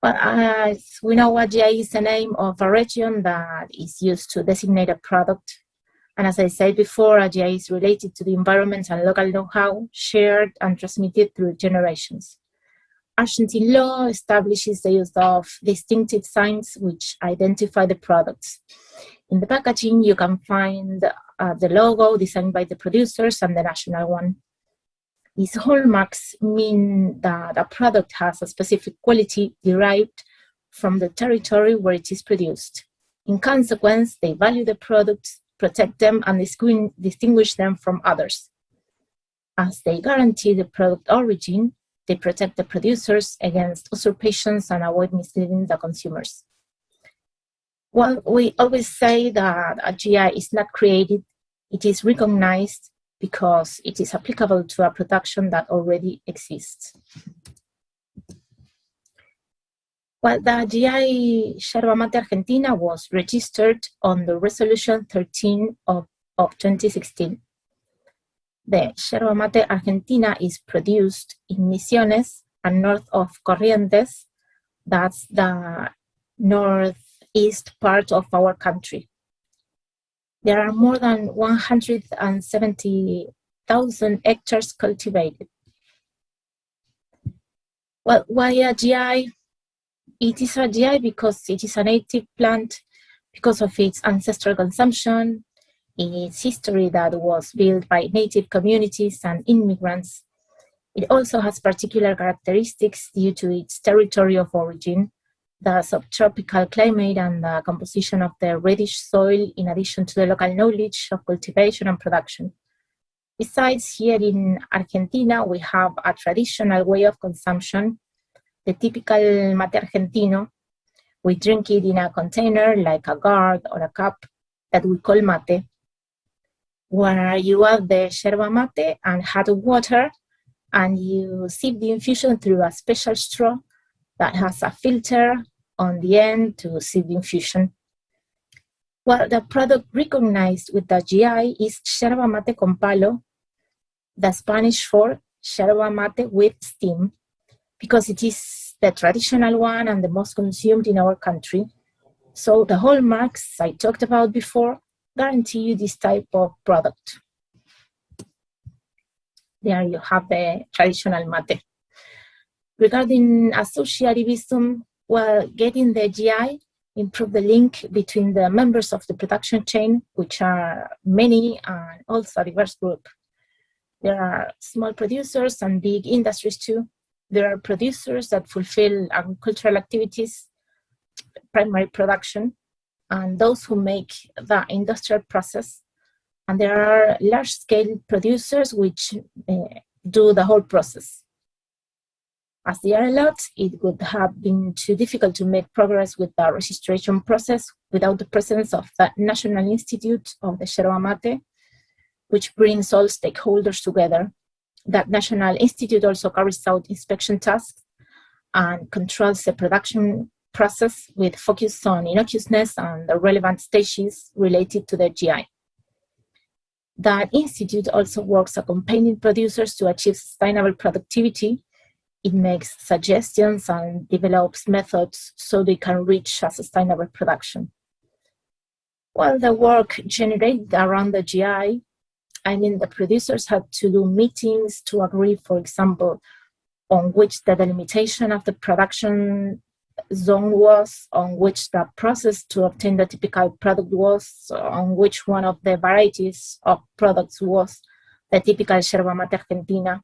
But as we know, a GI is the name of a region that is used to designate a product. And as I said before, a GI is related to the environment and local know-how shared and transmitted through generations. Argentine law establishes the use of distinctive signs which identify the products. In the packaging, you can find the logo designed by the producers and the national one. These hallmarks mean that a product has a specific quality derived from the territory where it is produced. In consequence, they value the products, protect them, and distinguish them from others. As they guarantee the product origin, they protect the producers against usurpations and avoid misleading the consumers. Well, we always say that a GI is not created, it is recognized because it is applicable to a production that already exists. Well, the GI Yerba Mate Argentina was registered on the Resolution 13 of 2016. The Yerba Mate Argentina is produced in Misiones and north of Corrientes. That's the northeast part of our country. There are more than 170,000 hectares cultivated. Well, why a GI? It is a GI because it is a native plant, because of its ancestral consumption, its history that was built by native communities and immigrants. It also has particular characteristics due to its territory of origin, the subtropical climate and the composition of the reddish soil, in addition to the local knowledge of cultivation and production. Besides, here in Argentina, we have a traditional way of consumption, the typical mate argentino. We drink it in a container like a gourd or a cup that we call mate, where you add the yerba mate and hot water, and you sip the infusion through a special straw that has a filter on the end to sip the infusion. Well, the product recognized with the GI is yerba mate con palo, the Spanish for yerba mate with steam, because it is the traditional one and the most consumed in our country. So the hallmarks I talked about before guarantee you this type of product. There you have the traditional mate. Regarding associativism, well, getting the GI improve the link between the members of the production chain, which are many and also a diverse group. There are small producers and big industries too. There are producers that fulfill agricultural activities, primary production, and those who make the industrial process. And there are large-scale producers which do the whole process. As there are a lot, it would have been too difficult to make progress with the registration process without the presence of the National Institute of the Yerba Mate, which brings all stakeholders together. That National Institute also carries out inspection tasks and controls the production process with focus on innocuousness and the relevant stages related to the GI. That institute also works accompanying producers to achieve sustainable productivity. It makes suggestions and develops methods so they can reach a sustainable production. Well, the work generated around the GI the producers had to do meetings to agree, for example, on which the delimitation of the production zone was, on which the process to obtain the typical product was, on which one of the varieties of products was the typical yerba mate argentina.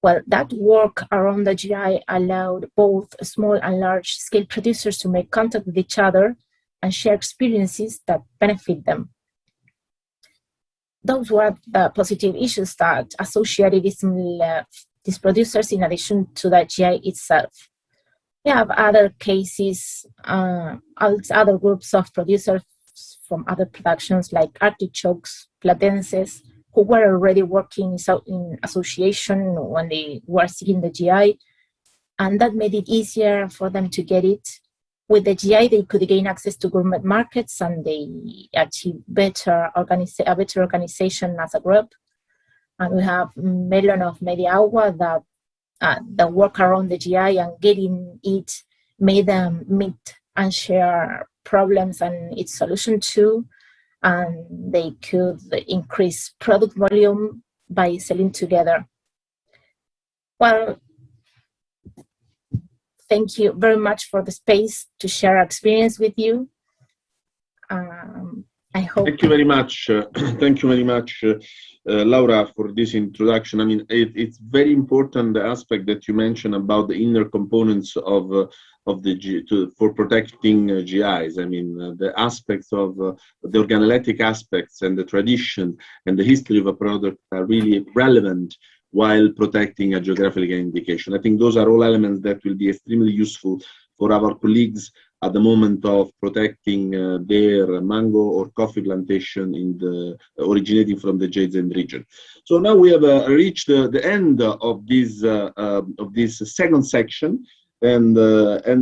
Well, that work around the GI allowed both small and large-scale producers to make contact with each other and share experiences that benefit them. Those were the positive issues that associated these producers in addition to the GI itself. We have other cases, other groups of producers from other productions like artichokes, platenses, who were already working in association when they were seeking the GI, and that made it easier for them to get it. With the GI, they could gain access to gourmet markets and they achieved a better organization as a group. And we have Melon of Mediagua that the work around the GI and getting it made them meet and share problems and its solution too. And they could increase product volume by selling together. Well, thank you very much for the space to share our experience with you. I hope. Thank you very much. Thank you very much, Laura, for this introduction. I mean, it's very important, the aspect that you mentioned about the inner components of the for protecting GIs. I mean, the aspects of the organoleptic aspects and the tradition and the history of a product are really relevant while protecting a geographical indication. I think those are all elements that will be extremely useful for our colleagues at the moment of protecting their mango or coffee plantation in the originating from the Jadzen region. So now we have reached the end of this second section, and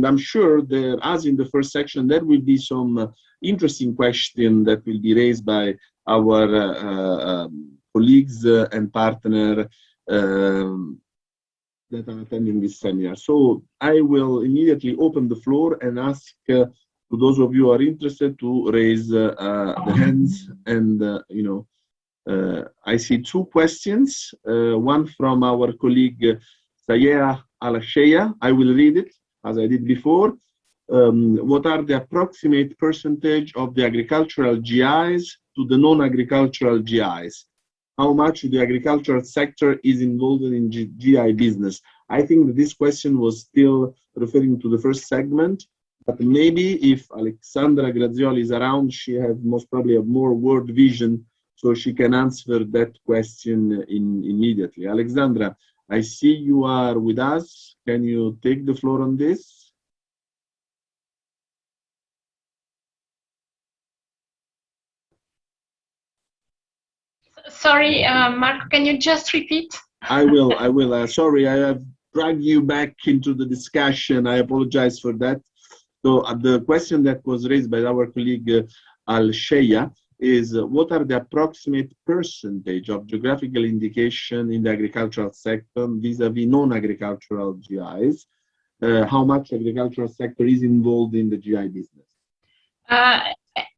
I'm sure that, as in the first section, there will be some interesting questions that will be raised by our colleagues and partner that are attending this seminar. So I will immediately open the floor and ask to those of you who are interested to raise the hands. And I see two questions. One from our colleague Sayera Al-Sheya. I will read it as I did before. What are the approximate percentage of the agricultural GIs to the non-agricultural GIs? How much the agricultural sector is involved in GI business? I think that this question was still referring to the first segment, but maybe if Alexandra Grazioli is around, she has most probably a more word vision, so she can answer that question immediately. Alexandra, I see you are with us. Can you take the floor on this? Sorry, Marco, can you just repeat? I will. Sorry, I have dragged you back into the discussion. I apologize for that. So the question that was raised by our colleague Al-Sheya is what are the approximate percentage of geographical indication in the agricultural sector vis-a-vis non-agricultural GIs? How much agricultural sector is involved in the GI business?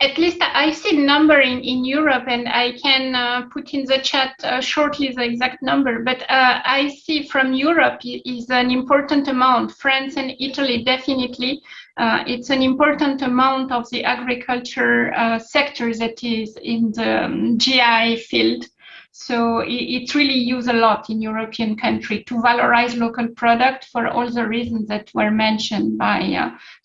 At least I see the number in Europe, and I can put in the chat shortly the exact number, but I see from Europe is an important amount. France and Italy, definitely. It's an important amount of the agriculture sector that is in the GI field. So it's really used a lot in European country to valorize local product for all the reasons that were mentioned by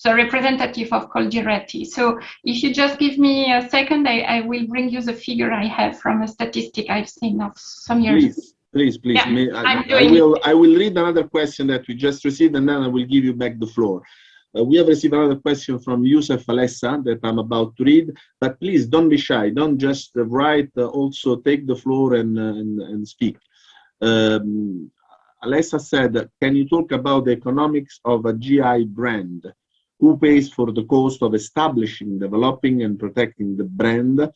the representative of Coldiretti. So if you just give me a second, I will bring you the figure I have from a statistic I've seen of some years. Please. Yeah, I will read another question that we just received, and then I will give you back the floor. We have received another question from Youssef Alessa that I'm about to read, but please don't be shy. Don't just write, also take the floor and speak. Alessa said, can you talk about the economics of a GI brand? Who pays for the cost of establishing, developing, and protecting the brand?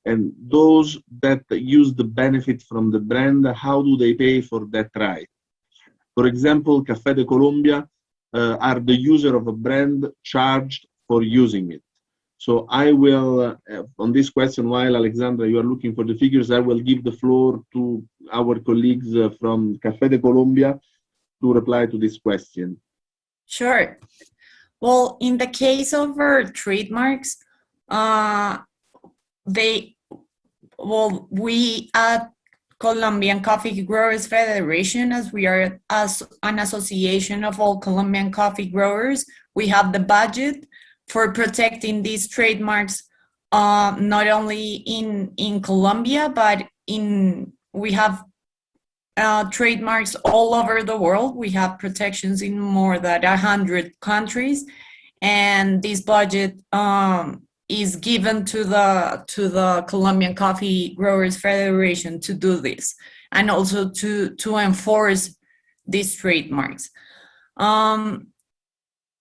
And those that use the benefit from the brand, how do they pay for that right? For example, Café de Colombia are the user of a brand charged for using it. So I will, on this question, while Alexandra, you are looking for the figures, I will give the floor to our colleagues from Café de Colombia to reply to this question. Sure. Well, in the case of our trademarks, we at Colombian Coffee Growers Federation, as we are as an association of all Colombian coffee growers, we have the budget for protecting these trademarks, not only in Colombia, but we have trademarks all over the world. We have protections in more than 100 countries, and this budget is given to the Colombian Coffee Growers Federation to do this, and also to enforce these trademarks.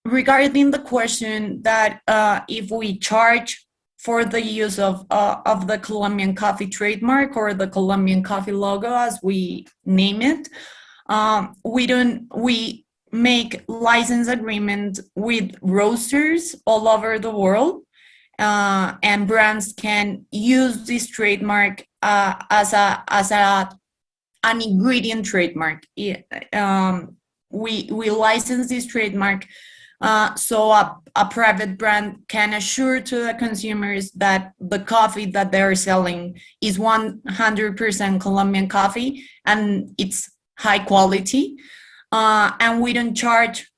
Regarding the question that if we charge for the use of the Colombian coffee trademark or the Colombian coffee logo, as we name it, we make license agreement with roasters all over the world, and brands can use this trademark as an ingredient trademark. We license this trademark so a private brand can assure to the consumers that the coffee that they're selling is 100% Colombian coffee and it's high quality. And we don't charge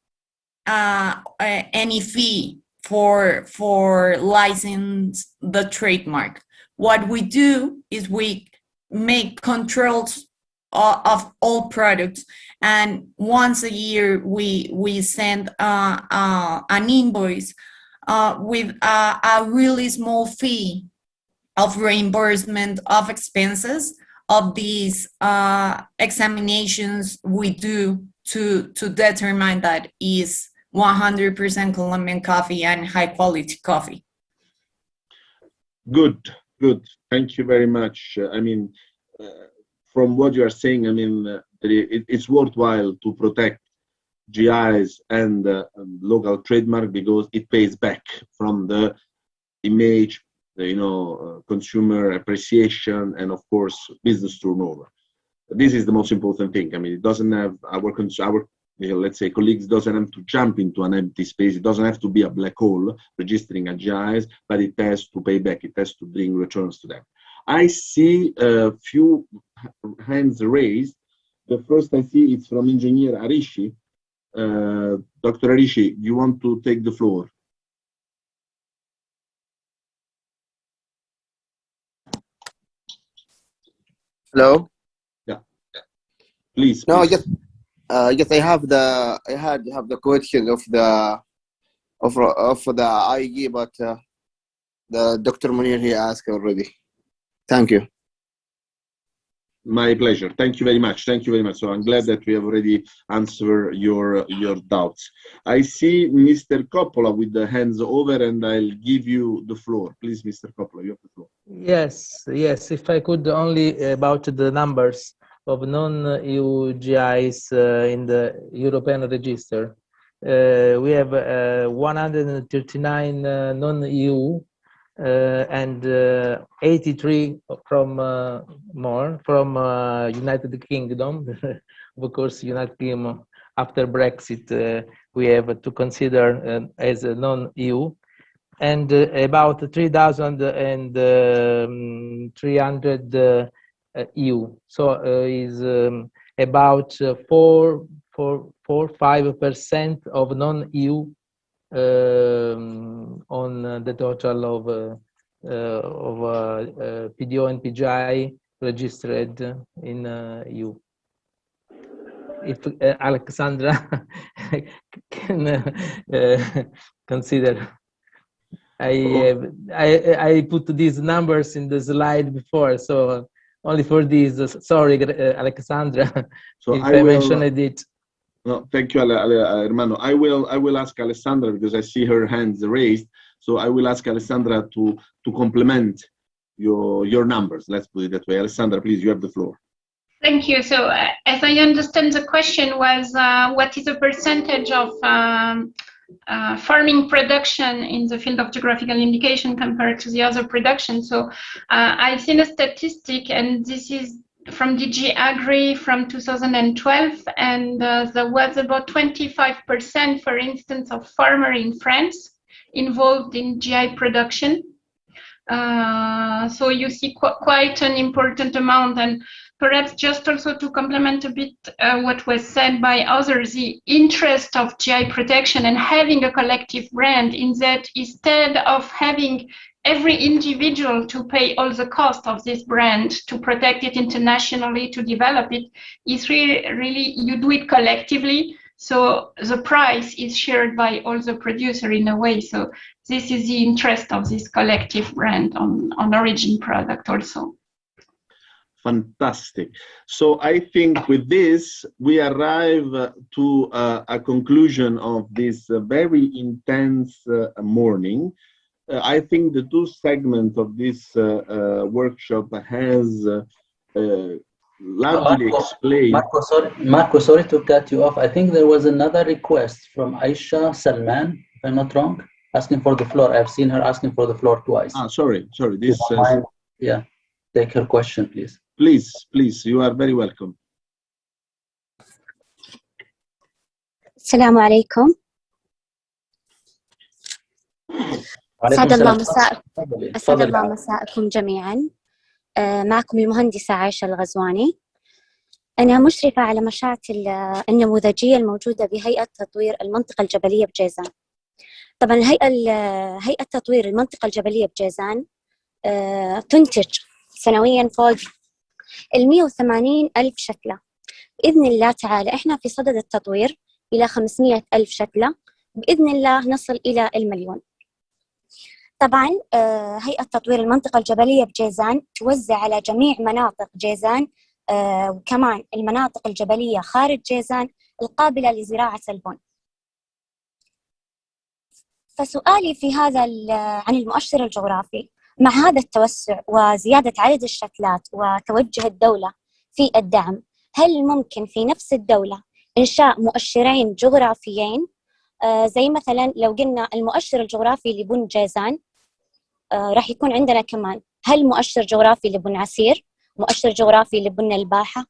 any fee for license the trademark. What we do is we make controls of all products, and once a year we send an invoice with a really small fee of reimbursement of expenses of these examinations we do to determine that is 100% Colombian coffee and high quality coffee. Good. Thank you very much. From what you are saying, it's worthwhile to protect GIs and local trademark because it pays back from the image, consumer appreciation, and of course, business turnover. This is the most important thing. It doesn't have our let's say colleagues doesn't have to jump into an empty space. It doesn't have to be a black hole registering a GIs, but it has to pay back. It has to bring returns to them. I see a few hands raised. The first I see it's from Engineer Arishi. Dr. Arishi, you want to take the floor? Hello. Yeah. Please. No, yes. Yes, I had the question of the IE, but the Dr. Munir he asked already. Thank you. My pleasure. Thank you very much. So I'm glad that we have already answered your doubts. I see Mr. Coppola with the hands over, and I'll give you the floor. Please, Mr. Coppola, you have the floor. Yes. If I could only about the numbers of non-EU GIs in the European register. We have 139 non-EU and 83 from United Kingdom. Of course, United Kingdom after Brexit we have to consider as a non-EU, and about 3,300 EU. So is about 4.5% of non-EU on the total of PDO and PGI registered in EU. If Alexandra can consider, I put these numbers in the slide before, so only for these. Sorry, Alexandra, so if I mentioned it. No, thank you, Hermano. I will ask Alessandra because I see her hands raised. So I will ask Alessandra to complement your numbers. Let's put it that way. Alessandra, please, you have the floor. Thank you. So as I understand, the question was what is the percentage of farming production in the field of geographical indication compared to the other production. So I've seen a statistic, and this is from DG Agri from 2012, and there was about 25%, for instance, of farmers in France involved in GI production. So you see quite an important amount. And perhaps just also to complement a bit what was said by others, the interest of GI protection and having a collective brand, in that instead of having every individual to pay all the cost of this brand, to protect it internationally, to develop it, is really you do it collectively. So the price is shared by all the producers in a way. So this is the interest of this collective brand on origin product also. Fantastic. So I think with this, we arrive to a conclusion of this very intense morning. I think the two segments of this workshop has largely explained. Marco, sorry to cut you off. I think there was another request from Aisha Salman, if I'm not wrong, asking for the floor. I've seen her asking for the floor twice. Sorry. This. Yeah, take her question, please. Please, you are very welcome. السلام عليكم. أسعد الله مساءكم جميعا. معكم المهندسة عائشة الغزواني. أنا مشرفة على مشروع النموذجية الموجودة بهيئة تطوير المنطقة الجبلية بجيزان. طبعا هيئة تطوير المنطقة الجبلية بجيزان تنتج سنويا فوق 180,000 شتلة. بإذن الله تعالى إحنا في صدد التطوير إلى 500,000 شتلة، بإذن الله نصل إلى 1,000,000. طبعا هيئة تطوير المنطقة الجبلية بجيزان توزع على جميع مناطق جيزان، وكمان المناطق الجبلية خارج جيزان القابلة لزراعة البن. فسؤالي في هذا عن المؤشر الجغرافي، مع هذا التوسع وزيادة عدد الشتلات وتوجه الدولة في الدعم، هل ممكن في نفس الدولة إنشاء مؤشرين جغرافيين؟ زي مثلا لو قلنا المؤشر الجغرافي لبن جيزان، راح يكون عندنا كمان هل مؤشر جغرافي لبن عسير، مؤشر جغرافي لبن الباحة.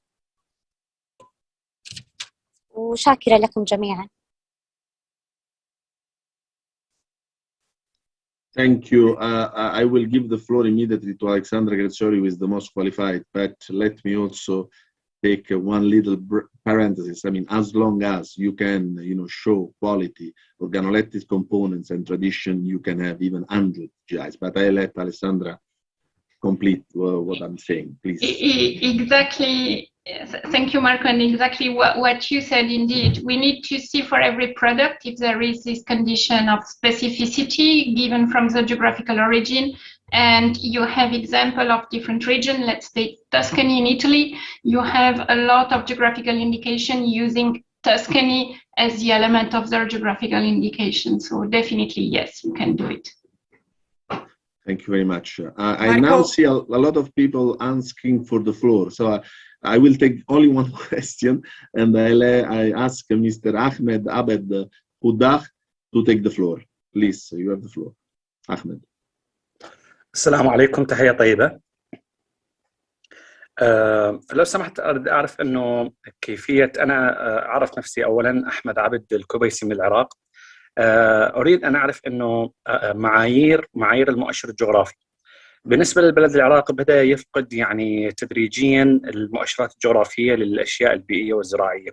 وشاكرة لكم جميعا. Thank you. I will give the floor immediately to Alexandra Grazioli, who is the most qualified, but let me also take one little parenthesis. I mean, as long as you can, show quality, organoleptic components and tradition, you can have even 100 GIs. But I let Alessandra complete what I'm saying, please. Exactly. Thank you, Marco. And exactly what you said, indeed. We need to see for every product if there is this condition of specificity given from the geographical origin. And you have example of different regions. Let's take Tuscany in Italy. You have a lot of geographical indication using Tuscany as the element of their geographical indication. So definitely, yes, you can do it. Thank you very much. I now see a lot of people asking for the floor. So I will take only one question, and I ask Mr. Ahmed Abed Houdah to take the floor. Please, you have the floor. Ahmed. السلام عليكم، تحية طيبة. لو سمحت أريد أعرف أنه كيفية، أنا أعرف نفسي أولا أحمد عبد الكبيسي من العراق. أريد أن أعرف أنه معايير المؤشر الجغرافي بالنسبة للبلد العراق بدأ يفقد يعني تدريجيا المؤشرات الجغرافية للأشياء البيئية والزراعية.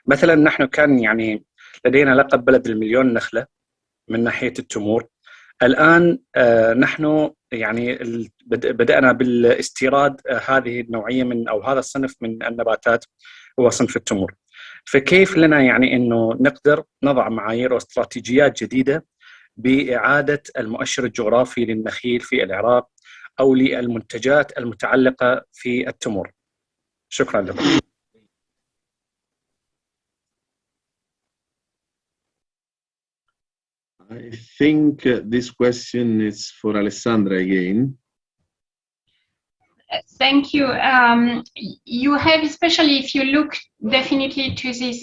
مثلا نحن كان يعني لدينا لقب بلد المليون نخلة من ناحية التمور. الآن نحن يعني بدأنا بالاستيراد هذه النوعية من أو هذا الصنف من النباتات، هو صنف التمور. فكيف لنا يعني أنه نقدر نضع معايير واستراتيجيات جديدة بإعادة المؤشر الجغرافي للنخيل في العراق أو للمنتجات المتعلقة في التمور؟ شكرا لكم. I think this question is for Alessandra again. Thank you. You have, especially if you look definitely to this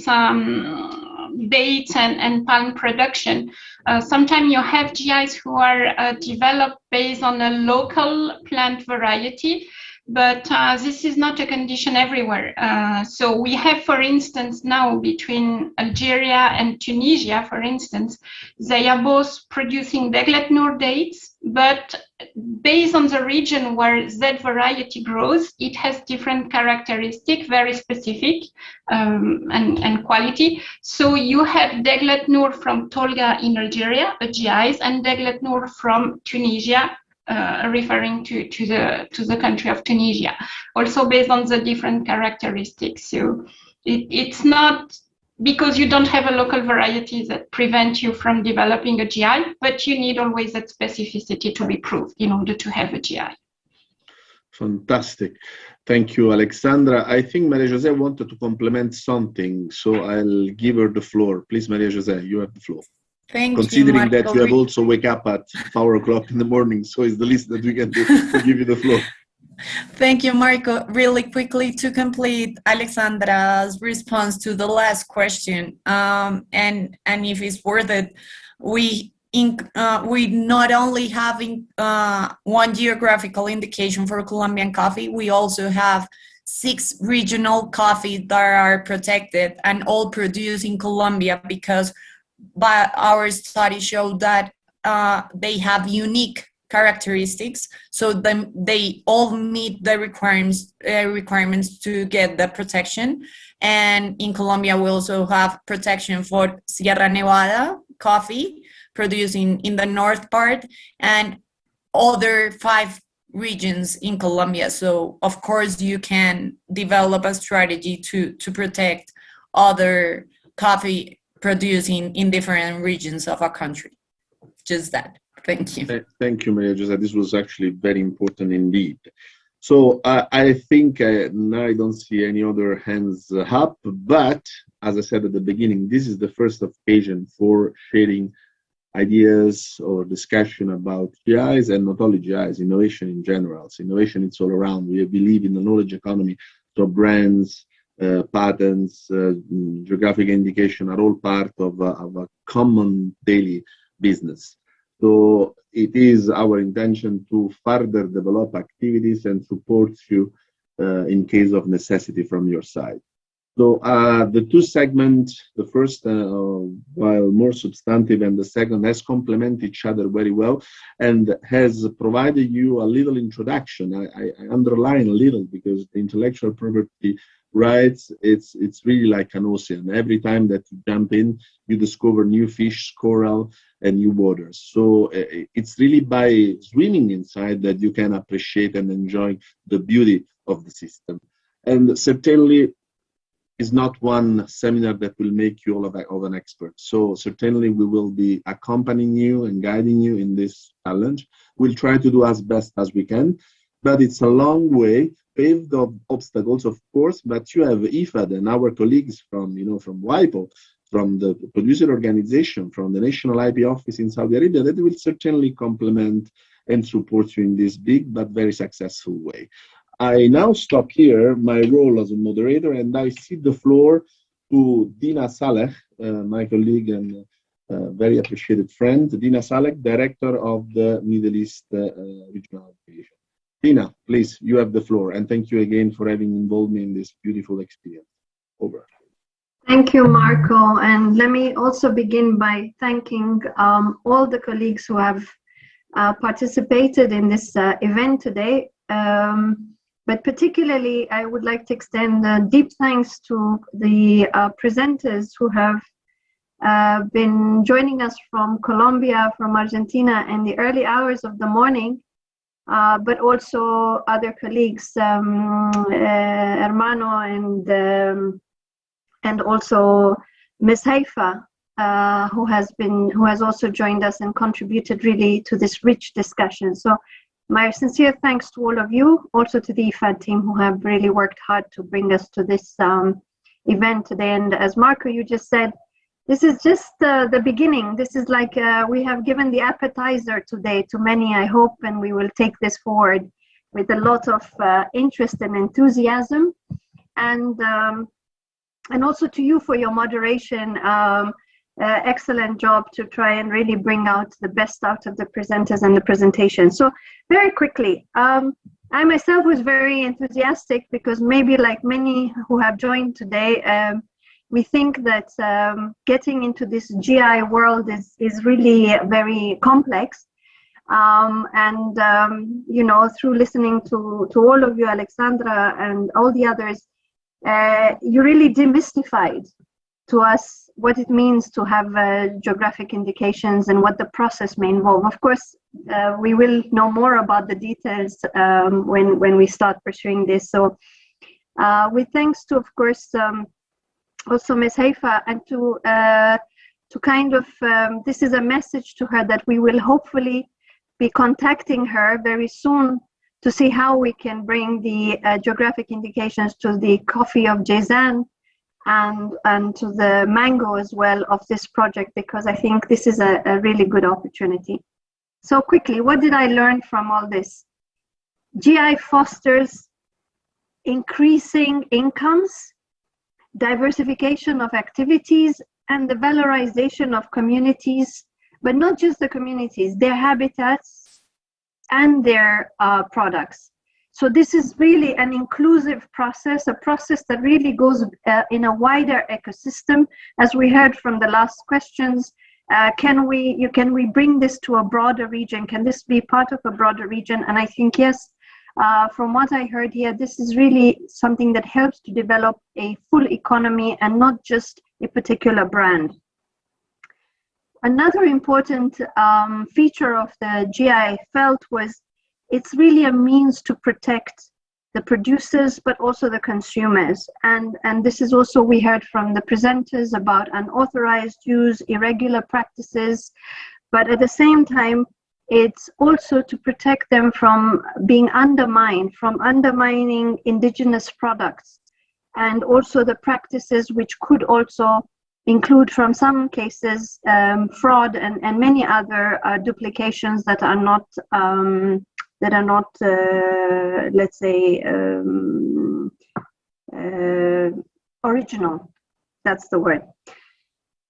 dates and palm production. Sometimes you have GIs who are developed based on a local plant variety, but this is not a condition everywhere. So we have, for instance, now between Algeria and Tunisia, for instance, they are both producing Deglet Noor dates, but based on the region where that variety grows, it has different characteristics, very specific and quality. So you have Deglet Noor from Tolga in Algeria, GIs, and Deglet Noor from Tunisia, referring to the country of Tunisia, also based on the different characteristics. So it's not because you don't have a local variety that prevent you from developing a GI, but you need always that specificity to be proved in order to have a GI. Fantastic. Thank you, Alexandra. I think Maria Jose wanted to complement something, so I'll give her the floor. Please, Maria Jose, you have the floor. Thank Considering you, that you have also wake up at 4 o'clock in the morning, so it's the least that we can do to give you the floor. Thank you, Marco. Really quickly to complete Alexandra's response to the last question, and if it's worth it, we not only having one geographical indication for Colombian coffee, we also have 6 regional coffee that are protected and all produced in Colombia, because by our study showed that they have unique characteristics, so they all meet the requirements to get the protection. And in Colombia, we also have protection for Sierra Nevada coffee producing in the north part and other 5 regions in Colombia. So of course you can develop a strategy to protect other coffee producing in different regions of our country. Just that. Thank you. Thank you, Maria Jose. This was actually very important indeed. So I think now I don't see any other hands up, but as I said at the beginning, this is the first occasion for sharing ideas or discussion about GIs, and not only GIs, innovation in general. So innovation, it's all around. We believe in the knowledge economy, so brands, patents, geographic indication are all part of a common daily business. So it is our intention to further develop activities and support you in case of necessity from your side. So the 2 segments, the first, while more substantive, and the second has complement each other very well and has provided you a little introduction. I underline a little because the intellectual property rights, it's really like an ocean. Every time that you jump in, you discover new fish, coral, and new waters. So it's really by swimming inside that you can appreciate and enjoy the beauty of the system. And certainly, is not one seminar that will make you all of an expert. So certainly we will be accompanying you and guiding you in this challenge. We'll try to do as best as we can, but it's a long way, paved of obstacles, of course, but you have IFAD and our colleagues from WIPO, from the producer organization, from the National IP Office in Saudi Arabia, that will certainly complement and support you in this big but very successful way. I now stop here my role as a moderator, and I cede the floor to Dina Saleh, my colleague and very appreciated friend. Dina Saleh, Director of the Middle East Regional Division. Dina, please, you have the floor, and thank you again for having involved me in this beautiful experience. Over. Thank you, Marco. And let me also begin by thanking all the colleagues who have participated in this event today. But particularly, I would like to extend deep thanks to the presenters who have been joining us from Colombia, from Argentina in the early hours of the morning, but also other colleagues, Hermano and also Ms. Haifa, who has also joined us and contributed really to this rich discussion. So my sincere thanks to all of you, also to the IFAD team who have really worked hard to bring us to this event today. And as Marco, you just said, this is just the beginning. This is like we have given the appetizer today to many, I hope, and we will take this forward with a lot of interest and enthusiasm. And And also to you for your moderation. Excellent job to try and really bring out the best out of the presenters and the presentation. So very quickly, I myself was very enthusiastic because maybe like many who have joined today, we think that getting into this GI world is really very complex. You know, through listening to all of you, Alexandra, and all the others, you really demystified to us what it means to have geographic indications and what the process may involve. Of course, we will know more about the details when we start pursuing this. So with thanks to, of course, also Ms. Haifa, and to kind of, this is a message to her that we will hopefully be contacting her very soon to see how we can bring the geographic indications to the coffee of Jazan and to the mango as well of this project, because I think this is a really good opportunity. So quickly, what did I learn from all this? GI fosters increasing incomes, diversification of activities, and the valorization of communities, but not just the communities, their habitats and their products. So this is really an inclusive process, a process that really goes in a wider ecosystem. As we heard from the last questions, can we bring this to a broader region? Can this be part of a broader region? And I think, yes, from what I heard here, this is really something that helps to develop a full economy and not just a particular brand. Another important feature of the GI I felt was it's really a means to protect the producers, but also the consumers. And this is also, we heard from the presenters about unauthorized use, irregular practices, but at the same time, it's also to protect them from being undermined, from undermining indigenous products, and also the practices which could also include, from some cases, fraud and many other duplications that are not, let's say, original. That's the word.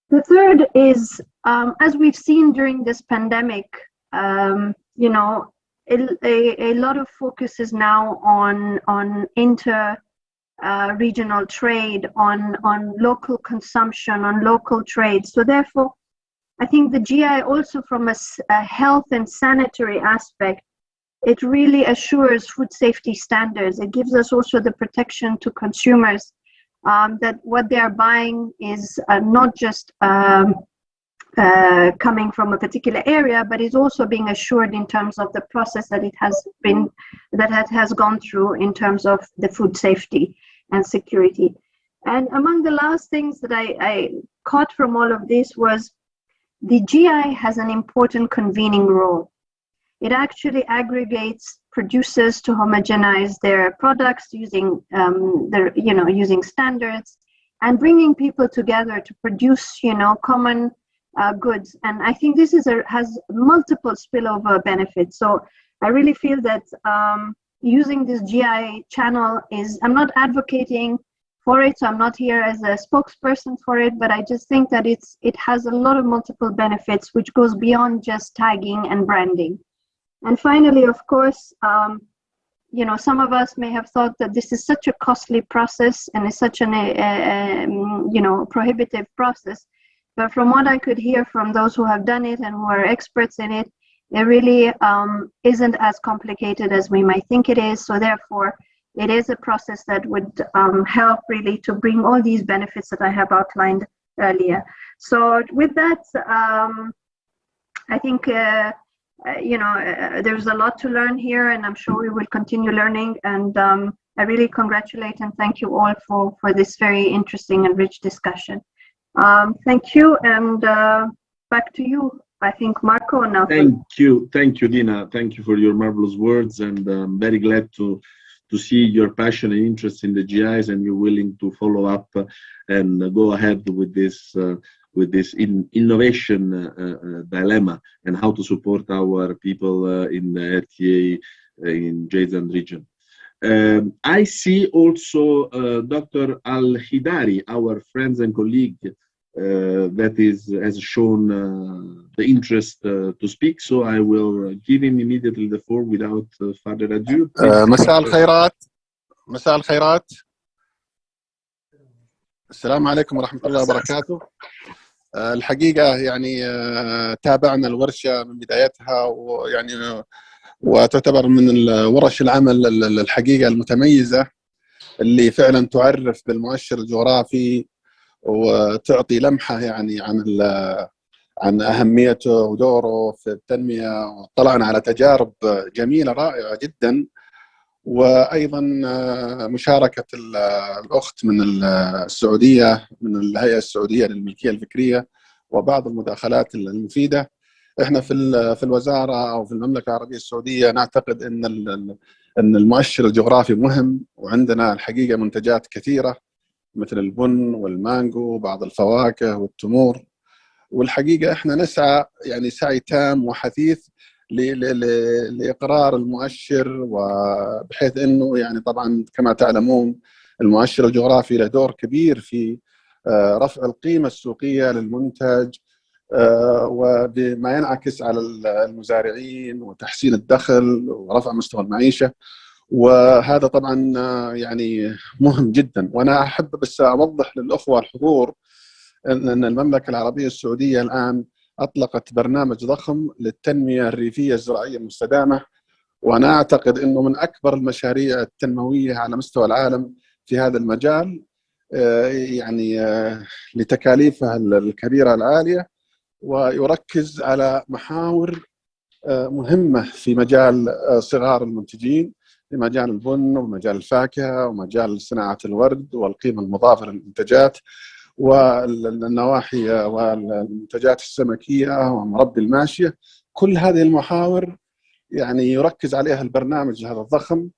The third is, as we've seen during this pandemic, you know, a lot of focus is now on inter-regional trade, on local consumption, on local trade. So therefore, I think the GI also from a health and sanitary aspect, it really assures food safety standards. It gives us also the protection to consumers that what they are buying is not just coming from a particular area, but is also being assured in terms of the process that it has gone through in terms of the food safety and security. And among the last things that I caught from all of this was the GI has an important convening role. It actually aggregates producers to homogenize their products using using standards and bringing people together to produce common goods. And I think this has multiple spillover benefits. So I really feel that using this GI channel I'm not advocating for it, so I'm not here as a spokesperson for it, but I just think that it has a lot of multiple benefits, which goes beyond just tagging and branding. And finally, of course, some of us may have thought that this is such a costly process and is such an prohibitive process. But from what I could hear from those who have done it and who are experts in it, it really isn't as complicated as we might think it is. So therefore, it is a process that would help really to bring all these benefits that I have outlined earlier. So with that, I think there's a lot to learn here, and I'm sure we will continue learning. And I really congratulate and thank you all for this very interesting and rich discussion. Thank you, and back to you, I think, Marco. Now. Thank you, Dina. Thank you for your marvelous words, and I'm very glad to see your passion and interest in the GIs, and you're willing to follow up and go ahead with this innovation dilemma and how to support our people in the RTA in Jazan region. I see also Dr. Al-Khidari, our friends and colleague, that has shown the interest to speak, so I will give him immediately the floor without further ado. مساء الخيرات. مساء الخيرات. السلام عليكم ورحمة الله وبركاته. الحقيقة يعني تابعنا الورشة من بدايتها، ويعني وتعتبر من الورش العمل الحقيقة المتميزة اللي فعلا تعرف بالمؤشر الجغرافي وتعطي لمحة يعني عن أهميته ودوره في التنمية. وطلعنا على تجارب جميلة رائعة جدا، وأيضا مشاركة الأخت من السعودية من الهيئة السعودية للملكية الفكرية وبعض المداخلات المفيدة. احنا في الوزارة أو في المملكة العربية السعودية نعتقد أن المؤشر الجغرافي مهم، وعندنا الحقيقة منتجات كثيرة مثل البن والمانجو وبعض الفواكه والتمور، والحقيقة احنا نسعى يعني سعي تام وحثيث لإقرار المؤشر، وبحيث أنه يعني طبعا كما تعلمون المؤشر الجغرافي له دور كبير في رفع القيمة السوقية للمنتج، وبما ينعكس على المزارعين وتحسين الدخل ورفع مستوى المعيشة، وهذا طبعا يعني مهم جدا. وأنا أحب بس أوضح للأخوة الحضور أن المملكة العربية السعودية الآن أطلقت برنامج ضخم للتنمية الريفية الزراعية المستدامة، وأنا أعتقد أنه من أكبر المشاريع التنموية على مستوى العالم في هذا المجال، يعني لتكاليفها الكبيرة العالية، ويركز على محاور مهمة في مجال صغار المنتجين، في مجال البن ومجال الفاكهة ومجال صناعة الورد والقيمة المضافة للمنتجات والنواحي والمنتجات السمكية ومربي الماشية. كل هذه المحاور يعني يركز عليها البرنامج هذا الضخم،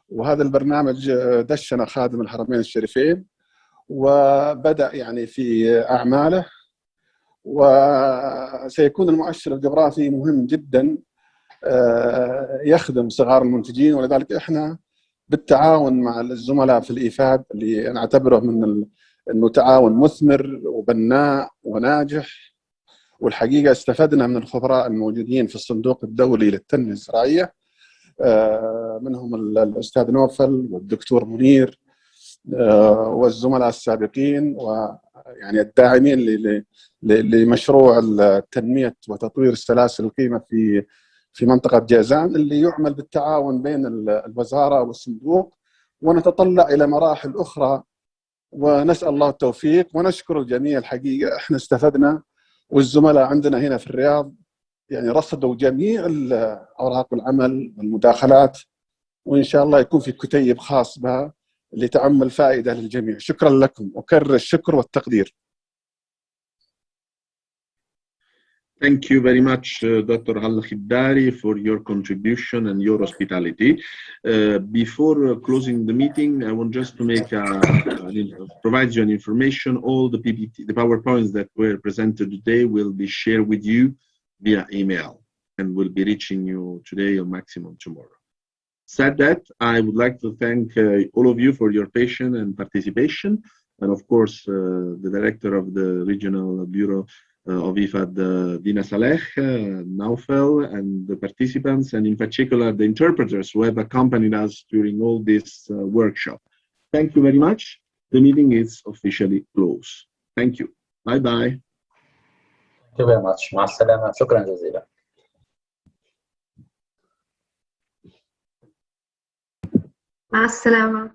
وهذا البرنامج دشن خادم الحرمين الشريفين وبدأ يعني في أعماله، وسيكون المؤشر الجغرافي مهم جدا يخدم صغار المنتجين. ولذلك احنا بالتعاون مع الزملاء في الإيفاد اللي نعتبره من انه تعاون مثمر وبناء وناجح، والحقيقه استفدنا من الخبراء الموجودين في الصندوق الدولي للتنميه الزراعيه، منهم الاستاذ نوفل والدكتور منير والزملاء السابقين، ويعني الداعمين لمشروع التنميه وتطوير سلاسل القيمه في منطقه جازان اللي يعمل بالتعاون بين الوزاره والصندوق، ونتطلع الى مراحل اخرى، ونسأل الله التوفيق ونشكر الجميع. الحقيقة احنا استفدنا، والزملاء عندنا هنا في الرياض يعني رصدوا جميع أوراق العمل والمداخلات، وإن شاء الله يكون في كتيب خاص بها لتعم الفائدة للجميع. شكرا لكم، أكرر الشكر والتقدير. Thank you very much, Dr. Al-Khidari, for your contribution and your hospitality. Before closing the meeting, I want just to make provide you an information. All the PPT, the PowerPoints that were presented today will be shared with you via email and will be reaching you today or maximum tomorrow. Said that, I would like to thank all of you for your patience and participation, and of course, the director of the Regional Bureau of IFAD, Dina Saleh, Naufel, and the participants, and in particular the interpreters who have accompanied us during all this workshop. Thank you very much. The meeting is officially closed. Thank you. Bye-bye. Thank you very much. مع السلامة. شكرا جزيلا. مع السلامة.